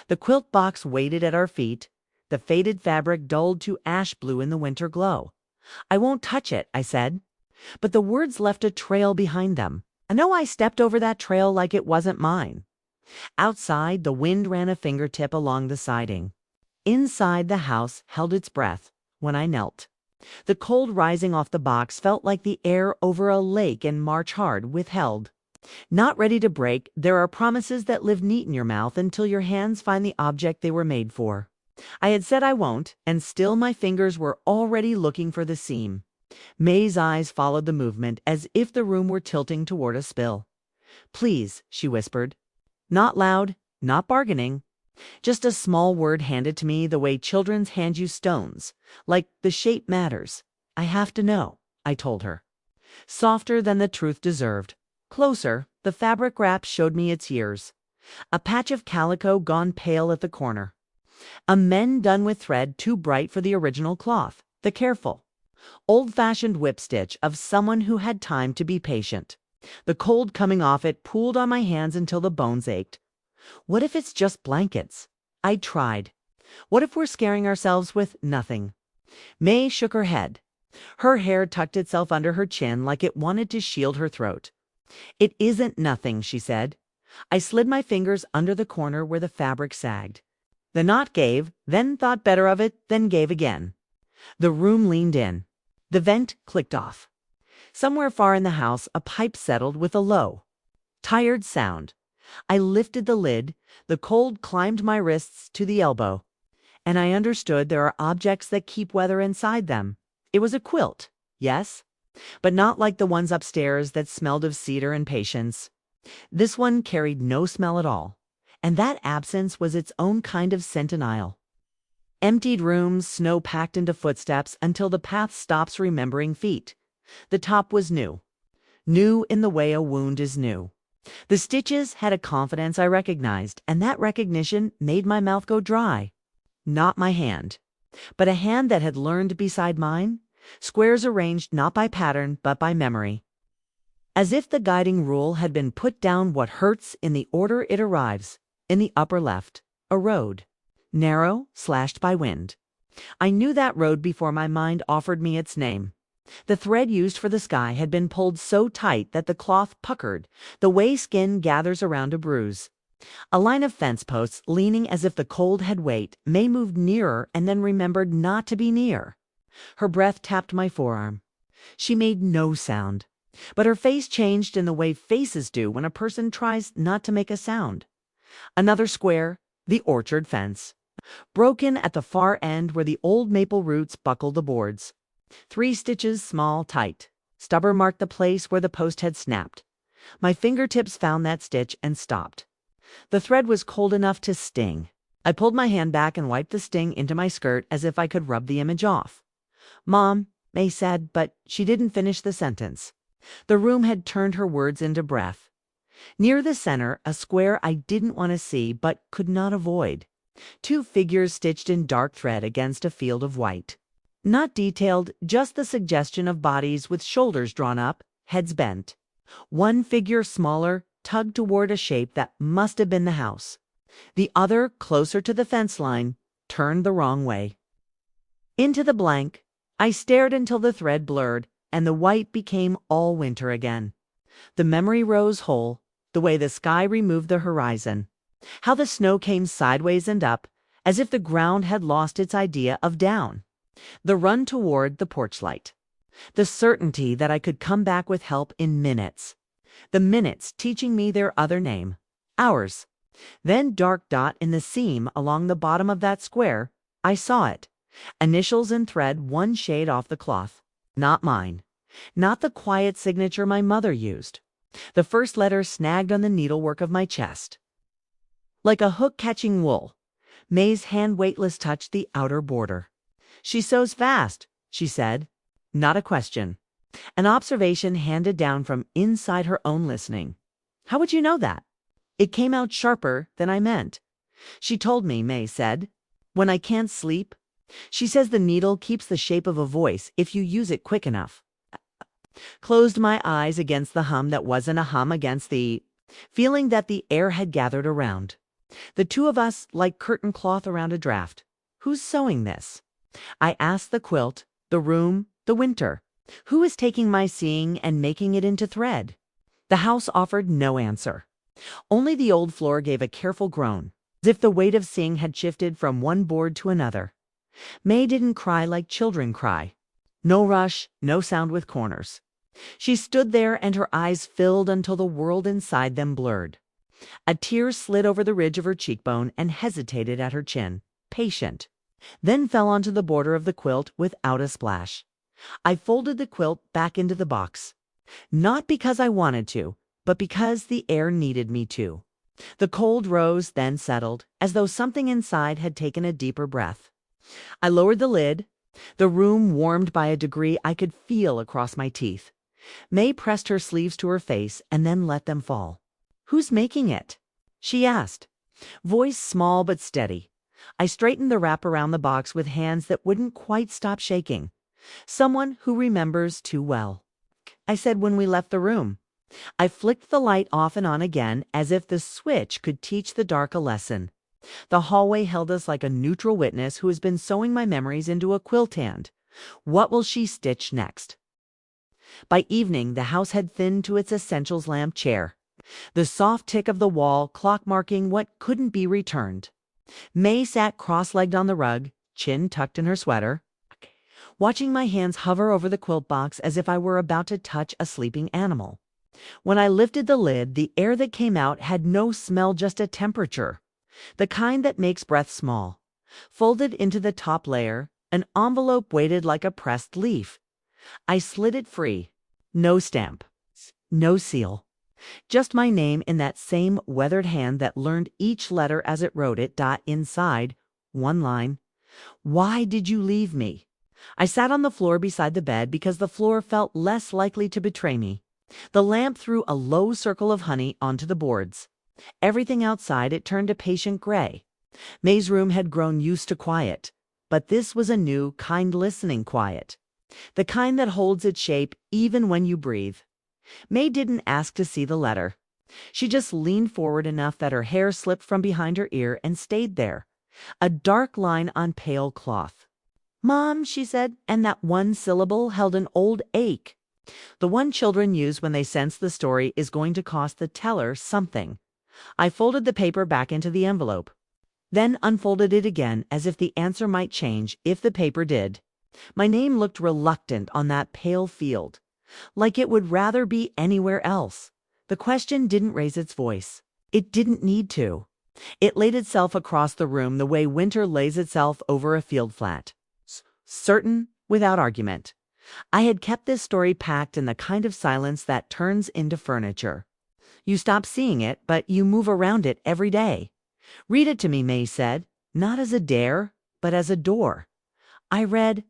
The quilt box waited at our feet, the faded fabric dulled to ash blue in the winter glow. "I won't touch it," I said. But the words left a trail behind them. I know I stepped over that trail like it wasn't mine. Outside, the wind ran a fingertip along the siding. Inside, the house held its breath when I knelt. The cold rising off the box felt like the air over a lake in March hard, withheld. Not ready to break, there are promises that live neat in your mouth until your hands find the object they were made for. I had said I won't, and still my fingers were already looking for the seam. May's eyes followed the movement as if the room were tilting toward a spill. "Please," she whispered. Not loud, not bargaining. Just a small word handed to me the way children hand you stones, like the shape matters. "I have to know," I told her. Softer than the truth deserved. Closer, the fabric wrap showed me its years. A patch of calico gone pale at the corner. A mend done with thread too bright for the original cloth. The careful, old-fashioned whip stitch of someone who had time to be patient. The cold coming off it pooled on my hands until the bones ached. What if it's just blankets? I tried. What if we're scaring ourselves with nothing? May shook her head. Her hair tucked itself under her chin like it wanted to shield her throat. It isn't nothing, she said. I slid my fingers under the corner where the fabric sagged. The knot gave, then thought better of it, then gave again. The room leaned in. The vent clicked off. Somewhere far in the house, a pipe settled with a low, tired sound. I lifted the lid. The cold climbed my wrists to the elbow. And I understood there are objects that keep weather inside them. It was a quilt, yes, but not like the ones upstairs that smelled of cedar and patience. This one carried no smell at all, and that absence was its own kind of centennial. Emptied rooms, snow packed into footsteps until the path stops remembering feet. The top was new. New in the way a wound is new. The stitches had a confidence I recognized, and that recognition made my mouth go dry. Not my hand, but a hand that had learned beside mine, squares arranged not by pattern but by memory. As if the guiding rule had been put down what hurts in the order it arrives. In the upper left, a road. Narrow, slashed by wind. I knew that road before my mind offered me its name. The thread used for the sky had been pulled so tight that the cloth puckered, the way skin gathers around a bruise. A line of fence posts leaning as if the cold had weight. May moved nearer and then remembered not to be near. Her breath tapped my forearm. She made no sound, but her face changed in the way faces do when a person tries not to make a sound. Another square, the orchard fence. Broken at the far end where the old maple roots buckle the boards. 3 stitches small, tight. Stubber marked the place where the post had snapped. My fingertips found that stitch and stopped. The thread was cold enough to sting. I pulled my hand back and wiped the sting into my skirt as if I could rub the image off. Mom, May said, but she didn't finish the sentence. The room had turned her words into breath. Near the center, a square I didn't want to see but could not avoid. 2 figures stitched in dark thread against a field of white. Not detailed, just the suggestion of bodies with shoulders drawn up, heads bent. One figure smaller, tugged toward a shape that must have been the house. The other, closer to the fence line, turned the wrong way. Into the blank, I stared until the thread blurred and the white became all winter again. The memory rose whole, the way the sky removed the horizon. How the snow came sideways and up, as if the ground had lost its idea of down. The run toward the porch light. The certainty that I could come back with help in minutes. The minutes teaching me their other name. Ours. Then dark dot in the seam along the bottom of that square. I saw it. Initials in thread 1 shade off the cloth. Not mine. Not the quiet signature my mother used. The first letter snagged on the needlework of my chest. Like a hook catching wool, May's hand weightless touched the outer border. She sews fast, she said. Not a question. An observation handed down from inside her own listening. How would you know that? It came out sharper than I meant. She told me, May said, when I can't sleep. She says the needle keeps the shape of a voice if you use it quick enough. Closed my eyes against the hum that wasn't a hum against the feeling that the air had gathered around. The 2 of us like curtain cloth around a draft. Who's sewing this? I asked the quilt, the room, the winter. Who is taking my seeing and making it into thread? The house offered no answer. Only the old floor gave a careful groan, as if the weight of seeing had shifted from one board to another. May didn't cry like children cry. No rush, no sound with corners. She stood there and her eyes filled until the world inside them blurred. A tear slid over the ridge of her cheekbone and hesitated at her chin, patient, then fell onto the border of the quilt without a splash. I folded the quilt back into the box, not because I wanted to, but because the air needed me to. The cold rose, then settled, as though something inside had taken a deeper breath. I lowered the lid. The room warmed by a degree I could feel across my teeth. May pressed her sleeves to her face and then let them fall. Who's making it? she asked, voice small but steady. I straightened the wrap around the box with hands that wouldn't quite stop shaking. Someone who remembers too well, I said when we left the room. I flicked the light off and on again as if the switch could teach the dark a lesson. The hallway held us like a neutral witness who has been sewing my memories into a quilt hand. What will she stitch next? By evening, the house had thinned to its essentials lamp chair, the soft tick of the wall clock marking what couldn't be returned. May sat cross-legged on the rug, chin tucked in her sweater, watching my hands hover over the quilt box as if I were about to touch a sleeping animal. When I lifted the lid, the air that came out had no smell, just a temperature, the kind that makes breath small. Folded into the top layer, an envelope weighted like a pressed leaf. I slid it free. No stamp, no seal. Just my name in that same weathered hand that learned each letter as it wrote it. Inside, one line. Why did you leave me? I sat on the floor beside the bed because the floor felt less likely to betray me. The lamp threw a low circle of honey onto the boards. Everything outside it turned a patient gray. May's room had grown used to quiet, but this was a new, kind listening quiet. The kind that holds its shape even when you breathe. May didn't ask to see the letter. She just leaned forward enough that her hair slipped from behind her ear and stayed there, a dark line on pale cloth. "Mom," she said, and that one syllable held an old ache. The one children use when they sense the story is going to cost the teller something. I folded the paper back into the envelope, then unfolded it again as if the answer might change if the paper did. My name looked reluctant on that pale field, like it would rather be anywhere else. The question didn't raise its voice. It didn't need to. It laid itself across the room the way winter lays itself over a field flat. Certain, without argument. I had kept this story packed in the kind of silence that turns into furniture. You stop seeing it, but you move around it every day. "Read it to me," May said, not as a dare, but as a door. I read.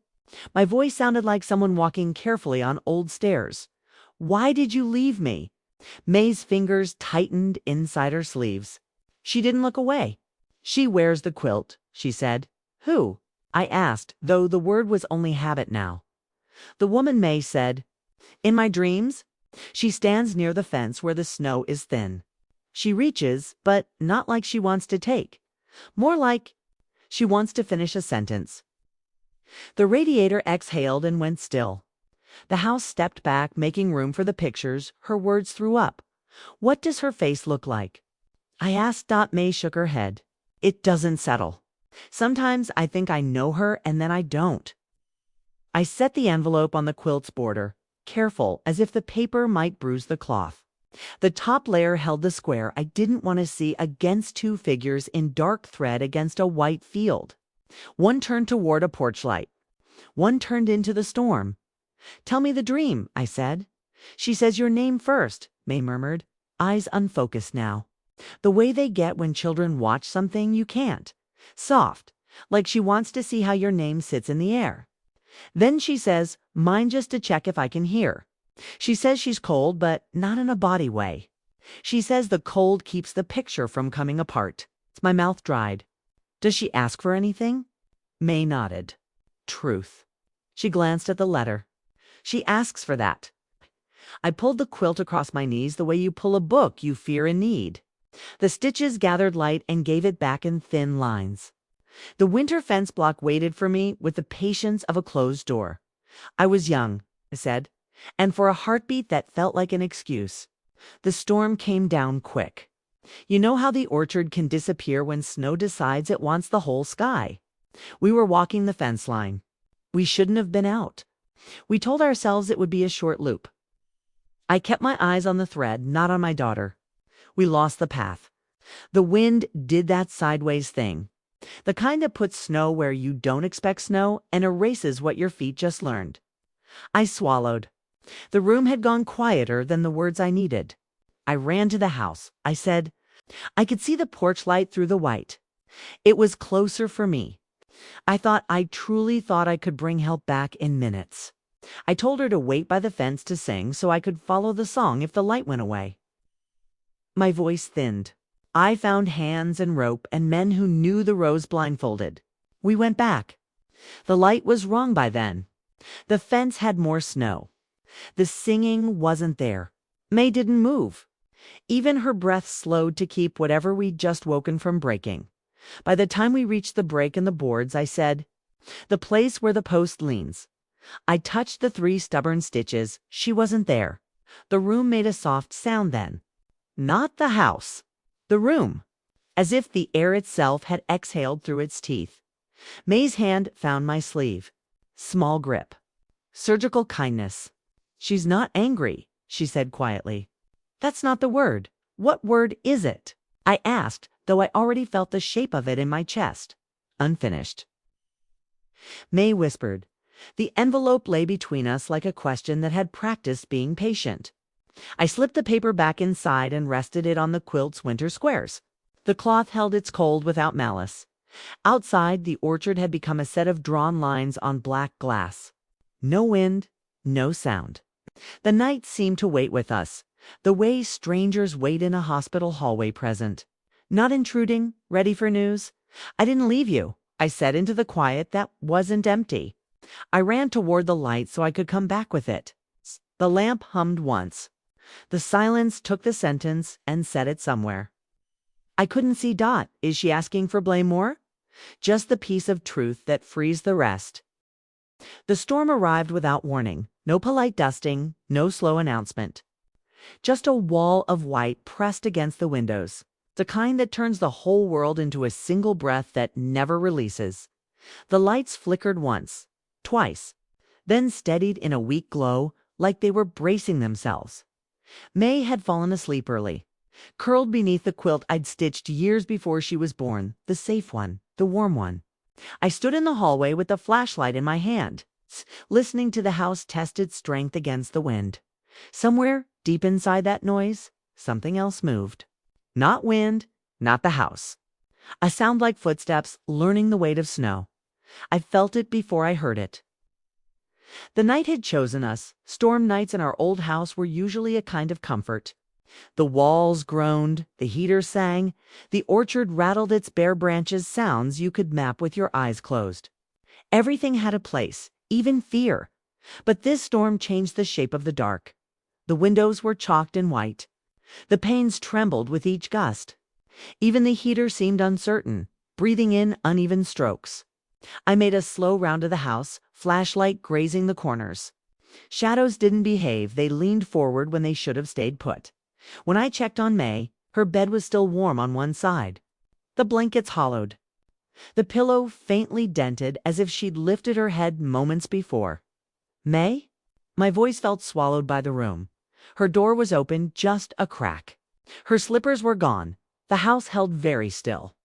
My voice sounded like someone walking carefully on old stairs. "Why did you leave me?" May's fingers tightened inside her sleeves. She didn't look away. "She wears the quilt," she said. "Who?" I asked, though the word was only habit now. "The woman," May said. "In my dreams. She stands near the fence where the snow is thin. She reaches, but not like she wants to take. More like she wants to finish a sentence." The radiator exhaled and went still. The house stepped back, making room for the pictures her words threw up. "What does her face look like?" I asked. May shook her head. "It doesn't settle. Sometimes I think I know her and then I don't." I set the envelope on the quilt's border, careful as if the paper might bruise the cloth. The top layer held the square I didn't want to see against two figures in dark thread against a white field. One turned toward a porch light. One turned into the storm. "Tell me the dream," I said. "She says your name first," May murmured, eyes unfocused now. The way they get when children watch something you can't. Soft, like she wants to see how your name sits in the air. Then she says, "Mine, just to check if I can hear." She says she's cold, but not in a body way. She says the cold keeps the picture from coming apart. My mouth dried. "Does she ask for anything?" May nodded. Truth. She glanced at the letter. "She asks for that." I pulled the quilt across my knees the way you pull a book you fear and need. The stitches gathered light and gave it back in thin lines. The winter fence block waited for me with the patience of a closed door. I was young, I said, and for a heartbeat that felt like an excuse. The storm came down quick. You know how the orchard can disappear when snow decides it wants the whole sky? We were walking the fence line. We shouldn't have been out. We told ourselves it would be a short loop. I kept my eyes on the thread, not on my daughter. We lost the path. The wind did that sideways thing. The kind that puts snow where you don't expect snow and erases what your feet just learned. I swallowed. The room had gone quieter than the words I needed. I ran to the house. I said, I could see the porch light through the white. It was closer for me. I truly thought I could bring help back in minutes. I told her to wait by the fence to sing so I could follow the song if the light went away. My voice thinned. I found hands and rope and men who knew the rows blindfolded. We went back. The light was wrong by then. The fence had more snow. The singing wasn't there. May didn't move. Even her breath slowed to keep whatever we'd just woken from breaking. By the time we reached the break in the boards, I said, "The place where the post leans." I touched the 3 stubborn stitches. She wasn't there. The room made a soft sound then. Not the house. The room. As if the air itself had exhaled through its teeth. May's hand found my sleeve. Small grip. Surgical kindness. "She's not angry," she said quietly. "That's not the word. What word is it?" I asked, though I already felt the shape of it in my chest. Unfinished. May whispered. The envelope lay between us like a question that had practiced being patient. I slipped the paper back inside and rested it on the quilt's winter squares. The cloth held its cold without malice. Outside, the orchard had become a set of drawn lines on black glass. No wind, no sound. The night seemed to wait with us, the way strangers wait in a hospital hallway present. Not intruding, ready for news. "I didn't leave you," I said into the quiet that wasn't empty. I ran toward the light so I could come back with it. The lamp hummed once. The silence took the sentence and set it somewhere. "I couldn't see Dot. Is she asking for blame more?" Just the piece of truth that frees the rest. The storm arrived without warning. No polite dusting, no slow announcement. Just a wall of white pressed against the windows. The kind that turns the whole world into a single breath that never releases. The lights flickered once, twice, then steadied in a weak glow like they were bracing themselves. May had fallen asleep early, curled beneath the quilt I'd stitched years before she was born, the safe one, the warm one. I stood in the hallway with the flashlight in my hand, listening to the house test its strength against the wind. Somewhere deep inside that noise, something else moved. Not wind, not the house. A sound like footsteps learning the weight of snow. I felt it before I heard it. The night had chosen us. Storm nights in our old house were usually a kind of comfort. The walls groaned, the heater sang, the orchard rattled its bare branches, sounds you could map with your eyes closed. Everything had a place, even fear. But this storm changed the shape of the dark. The windows were chalked in white. The panes trembled with each gust. Even the heater seemed uncertain, breathing in uneven strokes. I made a slow round of the house, flashlight grazing the corners. Shadows didn't behave. They leaned forward when they should have stayed put. When I checked on May, her bed was still warm on one side. The blankets hollowed. The pillow faintly dented as if she'd lifted her head moments before. "May?" My voice felt swallowed by the room. Her door was open, just a crack. Her slippers were gone. The house held very still.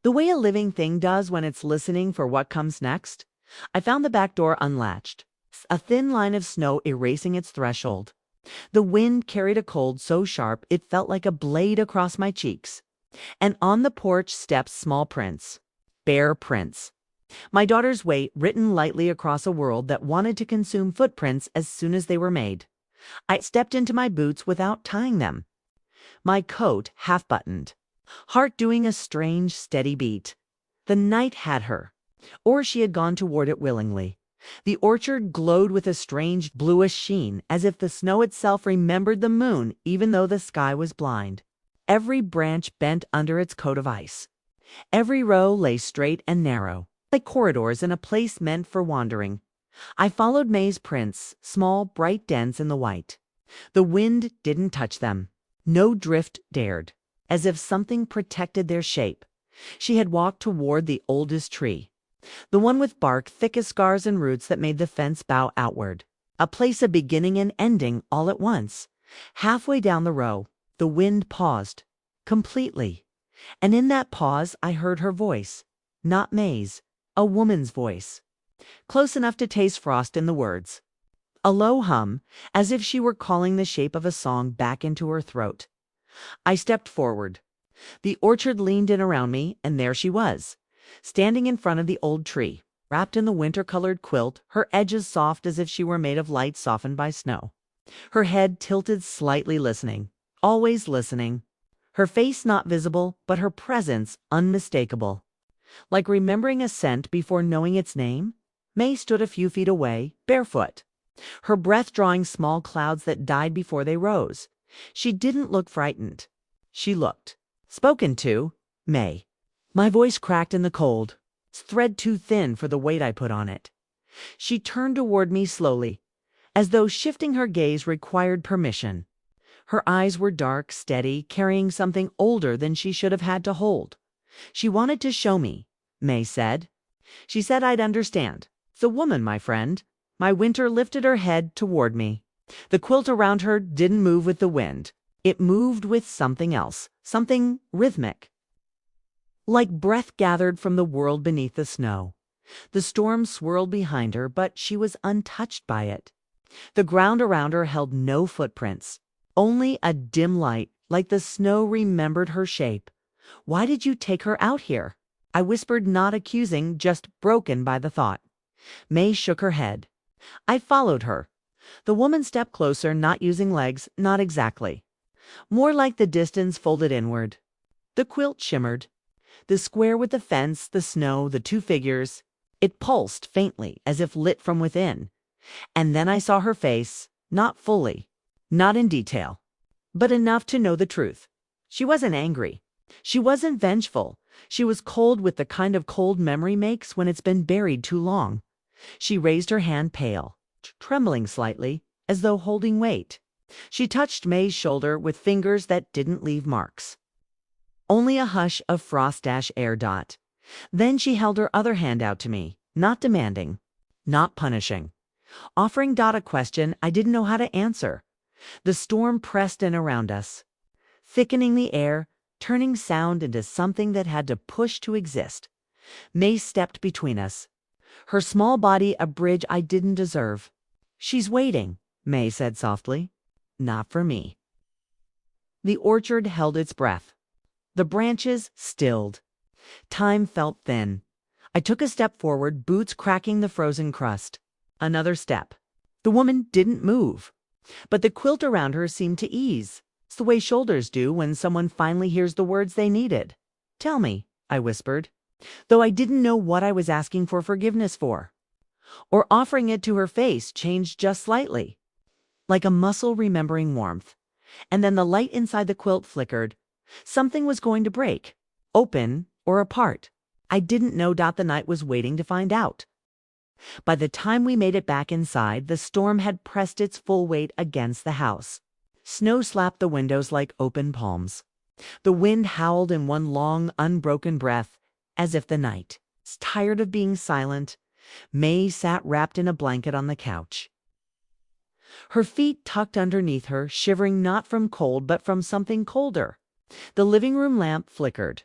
The way a living thing does when it's listening for what comes next. I found the back door unlatched, a thin line of snow erasing its threshold. The wind carried a cold so sharp it felt like a blade across my cheeks. And on the porch steps small prints. Bare prints. My daughter's weight written lightly across a world that wanted to consume footprints as soon as they were made. I stepped into my boots without tying them. My coat half-buttoned. Heart doing a strange, steady beat. The night had her. Or she had gone toward it willingly. The orchard glowed with a strange bluish sheen, as if the snow itself remembered the moon, even though the sky was blind. Every branch bent under its coat of ice. Every row lay straight and narrow, like corridors in a place meant for wandering. I followed May's prints, small, bright dents in the white. The wind didn't touch them. No drift dared, as if something protected their shape. She had walked toward the oldest tree, the one with bark thick as scars and roots that made the fence bow outward. A place of beginning and ending all at once. Halfway down the row, the wind paused, completely. And in that pause I heard her voice. Not May's, a woman's voice. Close enough to taste frost in the words. A low hum, as if she were calling the shape of a song back into her throat. I stepped forward. The orchard leaned in around me, and there she was, standing in front of the old tree, wrapped in the winter-colored quilt, her edges soft as if she were made of light softened by snow. Her head tilted slightly, listening, always listening. Her face not visible, but her presence unmistakable. Like remembering a scent before knowing its name, May stood a few feet away, barefoot, her breath drawing small clouds that died before they rose. She didn't look frightened. She looked spoken to. May. My voice cracked in the cold, thread too thin for the weight I put on it. She turned toward me slowly, as though shifting her gaze required permission. Her eyes were dark, steady, carrying something older than she should have had to hold. She wanted to show me, May said. She said I'd understand. The woman, my friend. My Winter lifted her head toward me. The quilt around her didn't move with the wind. It moved with something else, something rhythmic, like breath gathered from the world beneath the snow. The storm swirled behind her, but she was untouched by it. The ground around her held no footprints, only a dim light, like the snow remembered her shape. Why did you take her out here? I whispered, not accusing, just broken by the thought. May shook her head. I followed her. The woman stepped closer, not using legs, not exactly. More like the distance folded inward. The quilt shimmered. The square with the fence, the snow, the two figures. It pulsed faintly, as if lit from within. And then I saw her face, not fully, not in detail, but enough to know the truth. She wasn't angry. She wasn't vengeful. She was cold with the kind of cold memory makes when it's been buried too long. She raised her hand, pale, trembling slightly, as though holding weight. She touched May's shoulder with fingers that didn't leave marks. Only a hush of frost-air dot. Then she held her other hand out to me, not demanding, not punishing, offering Dot a question I didn't know how to answer. The storm pressed in around us, thickening the air, turning sound into something that had to push to exist. May stepped between us, her small body a bridge I didn't deserve. She's waiting, May said softly. Not for me. The orchard held its breath. The branches stilled. Time felt thin. I took a step forward, boots cracking the frozen crust. Another step. The woman didn't move, but the quilt around her seemed to ease. It's the way shoulders do when someone finally hears the words they needed. Tell me, I whispered, though I didn't know what I was asking for forgiveness for. Or offering it to her face changed just slightly, like a muscle remembering warmth. And then the light inside the quilt flickered. Something was going to break, open or apart. I didn't know. The night was waiting to find out. By the time we made it back inside, the storm had pressed its full weight against the house. Snow slapped the windows like open palms. The wind howled in one long, unbroken breath, as if the night was tired of being silent. May sat wrapped in a blanket on the couch, her feet tucked underneath her, shivering not from cold but from something colder. The living room lamp flickered,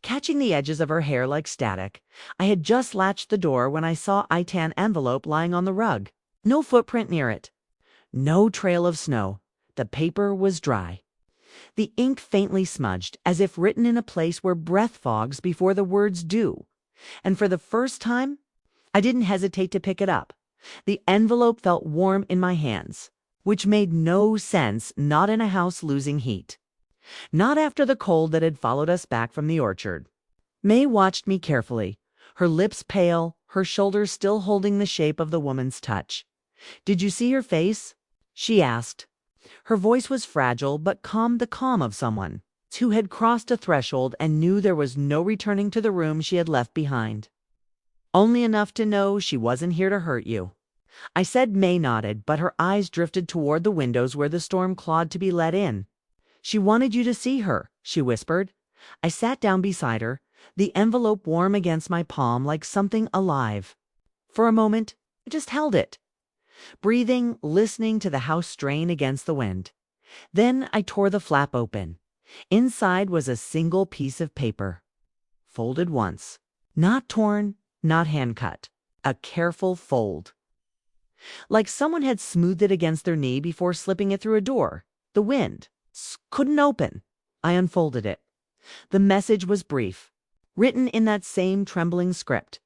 catching the edges of her hair like static. I had just latched the door when I saw a tan envelope lying on the rug. No footprint near it. No trail of snow. The paper was dry. The ink faintly smudged, as if written in a place where breath fogs before the words do. And for the first time, I didn't hesitate to pick it up. The envelope felt warm in my hands, which made no sense, not in a house losing heat. Not after the cold that had followed us back from the orchard. May watched me carefully, her lips pale, her shoulders still holding the shape of the woman's touch. Did you see her face? She asked. Her voice was fragile, but calm, the calm of someone who had crossed a threshold and knew there was no returning to the room she had left behind. Only enough to know she wasn't here to hurt you. I said. May nodded, but her eyes drifted toward the windows where the storm clawed to be let in. She wanted you to see her, she whispered. I sat down beside her, the envelope warm against my palm like something alive. For a moment, I just held it, breathing, listening to the house strain against the wind. Then I tore the flap open. Inside was a single piece of paper, folded once, not torn, not hand-cut, a careful fold. Like someone had smoothed it against their knee before slipping it through a door. The wind couldn't open. I unfolded it. The message was brief, written in that same trembling script.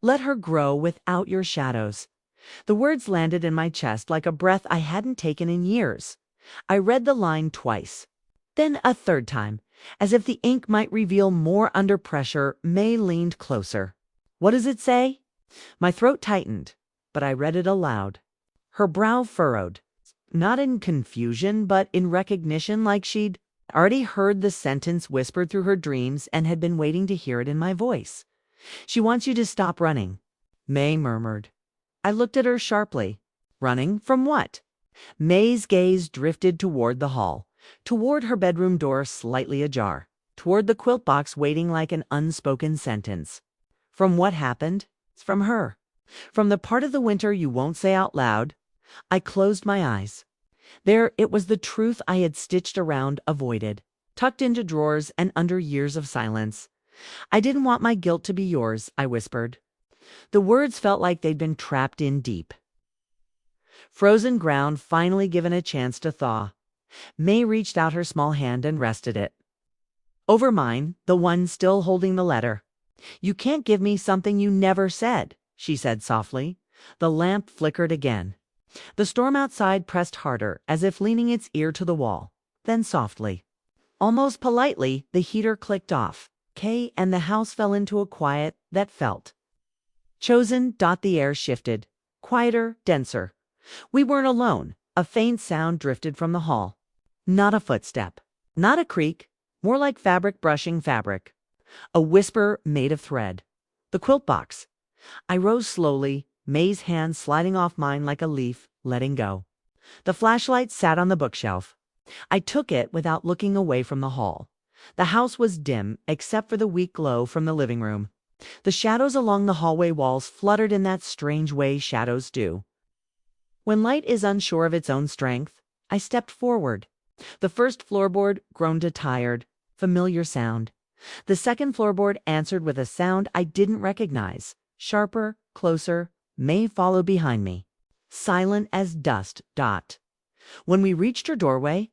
Let her grow without your shadows. The words landed in my chest like a breath I hadn't taken in years. I read the line twice. Then a third time. As if the ink might reveal more under pressure, May leaned closer. "What does it say?" My throat tightened, but I read it aloud. Her brow furrowed, not in confusion, but in recognition, like she'd already heard the sentence whispered through her dreams and had been waiting to hear it in my voice. "She wants you to stop running," May murmured. I looked at her sharply. Running from what? May's gaze drifted toward the hall, toward her bedroom door slightly ajar, toward the quilt box waiting like an unspoken sentence. From what happened? From her. From the part of the winter you won't say out loud. I closed my eyes. There it was, the truth I had stitched around, avoided, tucked into drawers and under years of silence. "I didn't want my guilt to be yours," I whispered. The words felt like they'd been trapped in deep. Frozen ground finally given a chance to thaw. May reached out her small hand and rested it over mine, the one still holding the letter. "You can't give me something you never said," she said softly. The lamp flickered again. The storm outside pressed harder, as if leaning its ear to the wall. Then softly, almost politely, the heater clicked off. And the house fell into a quiet that felt chosen. The air shifted, quieter, denser. We weren't alone. A faint sound drifted from the hall. Not a footstep, not a creak, more like fabric brushing fabric. A whisper made of thread. "The quilt box." I rose slowly, May's hand sliding off mine like a leaf, letting go. The flashlight sat on the bookshelf. I took it without looking away from the hall. The house was dim, except for the weak glow from the living room. The shadows along the hallway walls fluttered in that strange way shadows do when light is unsure of its own strength. I stepped forward. The first floorboard groaned a tired, familiar sound. The second floorboard answered with a sound I didn't recognize. Sharper, closer. May followed behind me, silent as dust. When we reached her doorway,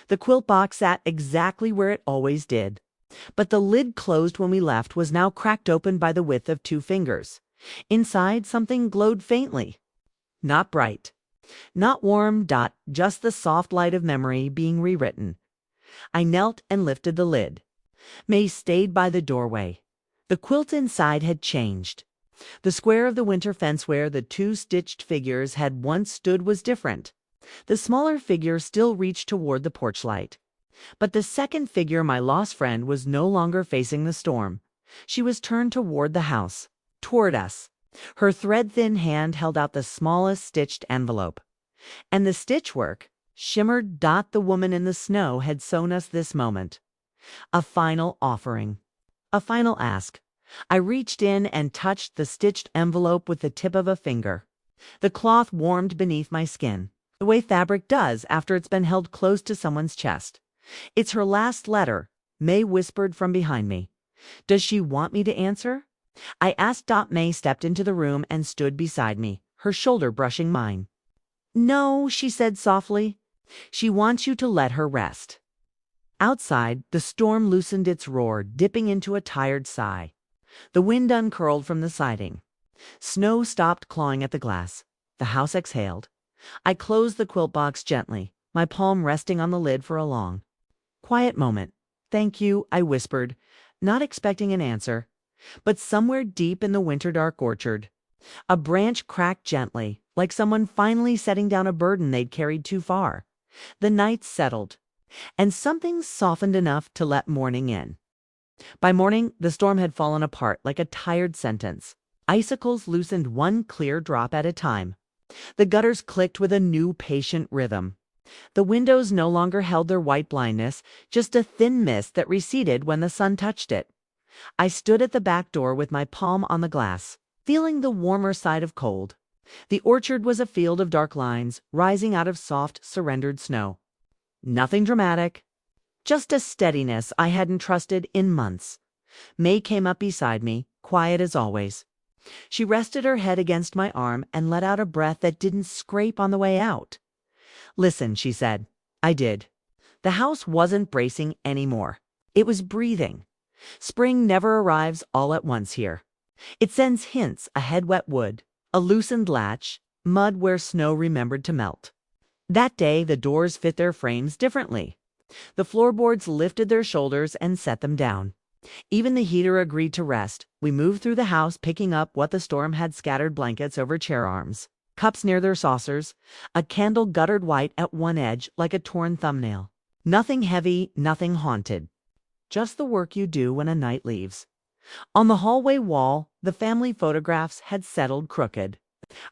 the quilt box sat exactly where it always did. But the lid closed when we left was now cracked open by the width of 2 fingers. Inside, something glowed faintly. Not bright, not warm. Just the soft light of memory being rewritten. I knelt and lifted the lid. May stayed by the doorway. The quilt inside had changed. The square of the winter fence where the 2 stitched figures had once stood was different. The smaller figure still reached toward the porch light. But the second figure, my lost friend, was no longer facing the storm. She was turned toward the house, toward us. Her thread-thin hand held out the smallest stitched envelope. And the stitchwork shimmered. The woman in the snow had sewn us this moment. A final offering. A final ask. I reached in and touched the stitched envelope with the tip of a finger. The cloth warmed beneath my skin, the way fabric does after it's been held close to someone's chest. "It's her last letter," May whispered from behind me. "Does she want me to answer?" I asked. May stepped into the room and stood beside me, her shoulder brushing mine. "No," she said softly. "She wants you to let her rest." Outside, the storm loosened its roar, dipping into a tired sigh. The wind uncurled from the siding. Snow stopped clawing at the glass. The house exhaled. I closed the quilt box gently, my palm resting on the lid for a long, quiet moment. "Thank you," I whispered, not expecting an answer. But somewhere deep in the winter-dark orchard, a branch cracked gently, like someone finally setting down a burden they'd carried too far. The night settled, and something softened enough to let morning in. By morning, the storm had fallen apart like a tired sentence. Icicles loosened one clear drop at a time. The gutters clicked with a new patient rhythm. The windows no longer held their white blindness, just a thin mist that receded when the sun touched it. I stood at the back door with my palm on the glass, feeling the warmer side of cold. The orchard was a field of dark lines, rising out of soft, surrendered snow. Nothing dramatic, just a steadiness I hadn't trusted in months. May came up beside me, quiet as always. She rested her head against my arm and let out a breath that didn't scrape on the way out. "Listen," she said. I did. The house wasn't bracing anymore. It was breathing. Spring never arrives all at once here. It sends hints: ahead wet wood, a loosened latch, mud where snow remembered to melt. That day the doors fit their frames differently. The floorboards lifted their shoulders and set them down. Even the heater agreed to rest. We moved through the house, picking up what the storm had scattered: blankets over chair arms, cups near their saucers, a candle guttered white at one edge like a torn thumbnail. Nothing heavy, nothing haunted. Just the work you do when a night leaves. On the hallway wall, the family photographs had settled crooked.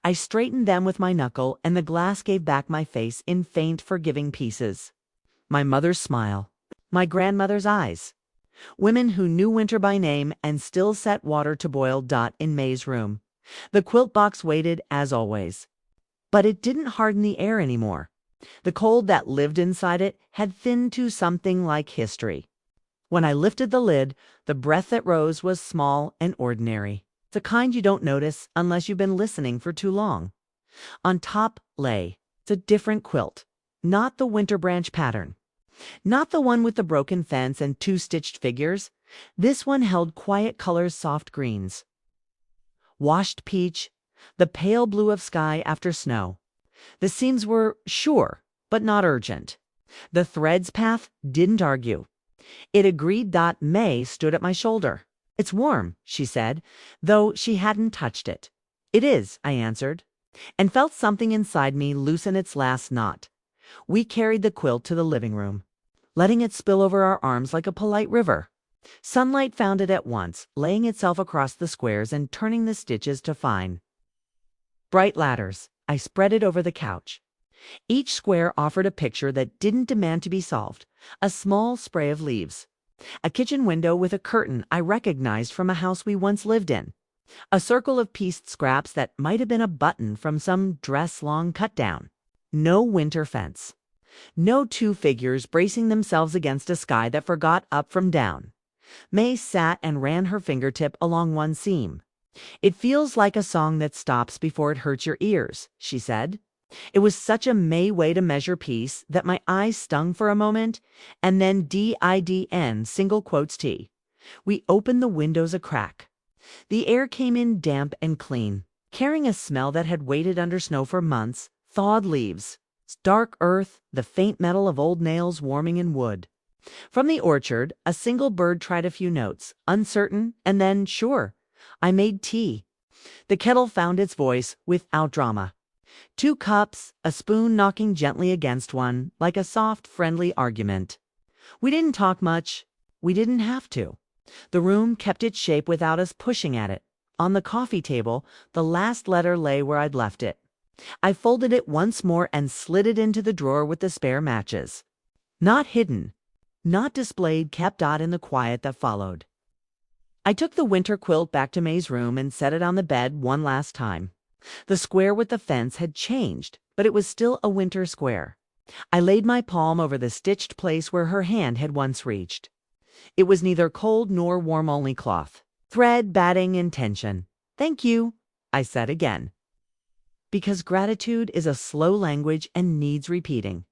I straightened them with my knuckle, and the glass gave back my face in faint, forgiving pieces. My mother's smile. My grandmother's eyes. Women who knew winter by name and still set water to boil. In May's room. The quilt box waited, as always. But it didn't harden the air anymore. The cold that lived inside it had thinned to something like history. When I lifted the lid, the breath that rose was small and ordinary. The kind you don't notice unless you've been listening for too long. On top lay a different quilt. Not the winter branch pattern. Not the one with the broken fence and two stitched figures. This one held quiet colors: soft greens, washed peach, the pale blue of sky after snow. The seams were sure, but not urgent. The thread's path didn't argue. It agreed. May stood at my shoulder. "It's warm," she said, though she hadn't touched it. "It is," I answered, and felt something inside me loosen its last knot. We carried the quilt to the living room, letting it spill over our arms like a polite river. Sunlight found it at once, laying itself across the squares and turning the stitches to fine, bright ladders. I spread it over the couch. Each square offered a picture that didn't demand to be solved: a small spray of leaves, a kitchen window with a curtain I recognized from a house we once lived in, a circle of pieced scraps that might have been a button from some dress long cut down. No winter fence. No two figures bracing themselves against a sky that forgot up from down. May sat and ran her fingertip along one seam. "It feels like a song that stops before it hurts your ears," she said. It was such a May way to measure peace that my eyes stung for a moment, and then DIDN single quotes T. We opened the windows a crack. The air came in damp and clean, carrying a smell that had waited under snow for months: thawed leaves, dark earth, the faint metal of old nails warming in wood. From the orchard, a single bird tried a few notes, uncertain, and then, sure. I made tea. The kettle found its voice without drama. 2 cups, a spoon knocking gently against one, like a soft, friendly argument. We didn't talk much. We didn't have to. The room kept its shape without us pushing at it. On the coffee table, the last letter lay where I'd left it. I folded it once more and slid it into the drawer with the spare matches. Not hidden, not displayed, kept in the quiet that followed. I took the winter quilt back to May's room and set it on the bed one last time. The square with the fence had changed, but it was still a winter square. I laid my palm over the stitched place where her hand had once reached. It was neither cold nor warm, only cloth, thread, batting, and tension. "Thank you," I said again. Because gratitude is a slow language and needs repeating.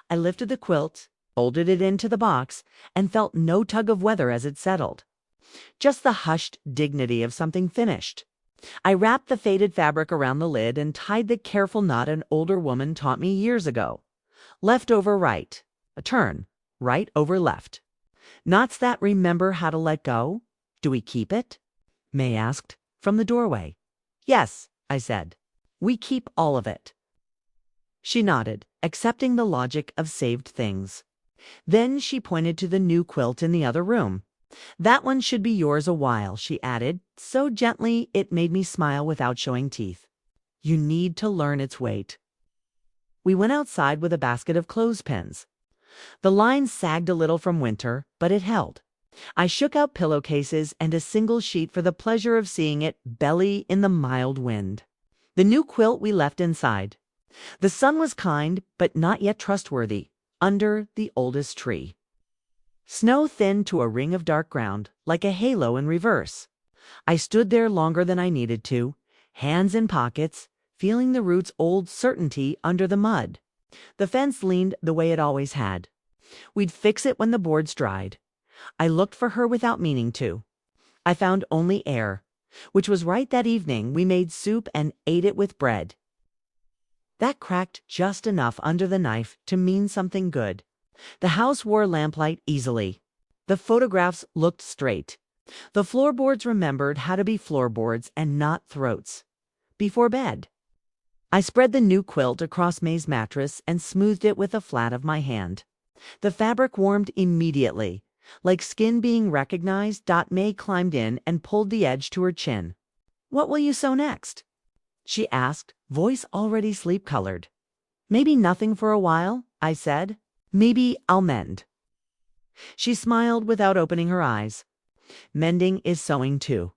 I lifted the quilt, folded it into the box, and felt no tug of weather as it settled. Just the hushed dignity of something finished. I wrapped the faded fabric around the lid and tied the careful knot an older woman taught me years ago. Left over right, a turn, right over left. Knots that remember how to let go. "Do we keep it?" May asked from the doorway. "Yes," I said. "We keep all of it." She nodded, accepting the logic of saved things. Then she pointed to the new quilt in the other room. "That one should be yours a while," she added, so gently it made me smile without showing teeth. "You need to learn its weight." We went outside with a basket of clothespins. The line sagged a little from winter, but it held. I shook out pillowcases and a single sheet for the pleasure of seeing it belly in the mild wind. The new quilt we left inside. The sun was kind, but not yet trustworthy, under the oldest tree. Snow thinned to a ring of dark ground, like a halo in reverse. I stood there longer than I needed to, hands in pockets, feeling the roots' old certainty under the mud. The fence leaned the way it always had. We'd fix it when the boards dried. I looked for her without meaning to. I found only air, which was right. That evening we made soup and ate it with bread. That cracked just enough under the knife to mean something good. The house wore lamplight easily. The photographs looked straight. The floorboards remembered how to be floorboards and not throats. Before bed, I spread the new quilt across May's mattress and smoothed it with the flat of my hand. The fabric warmed immediately. Like skin being recognized, May climbed in and pulled the edge to her chin. "What will you sew next?" she asked, voice already sleep-colored. "Maybe nothing for a while," I said. "Maybe I'll mend." She smiled without opening her eyes. "Mending is sewing too."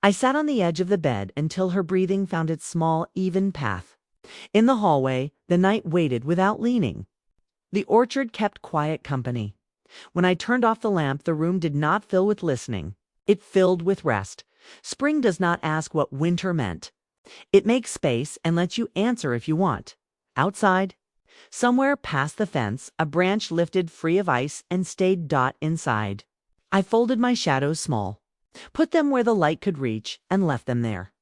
I sat on the edge of the bed until her breathing found its small, even path. In the hallway, the night waited without leaning. The orchard kept quiet company. When I turned off the lamp, the room did not fill with listening. It filled with rest. Spring does not ask what winter meant. It makes space and lets you answer if you want. Outside, somewhere past the fence, a branch lifted free of ice and stayed inside. I folded my shadows small, put them where the light could reach, and left them there.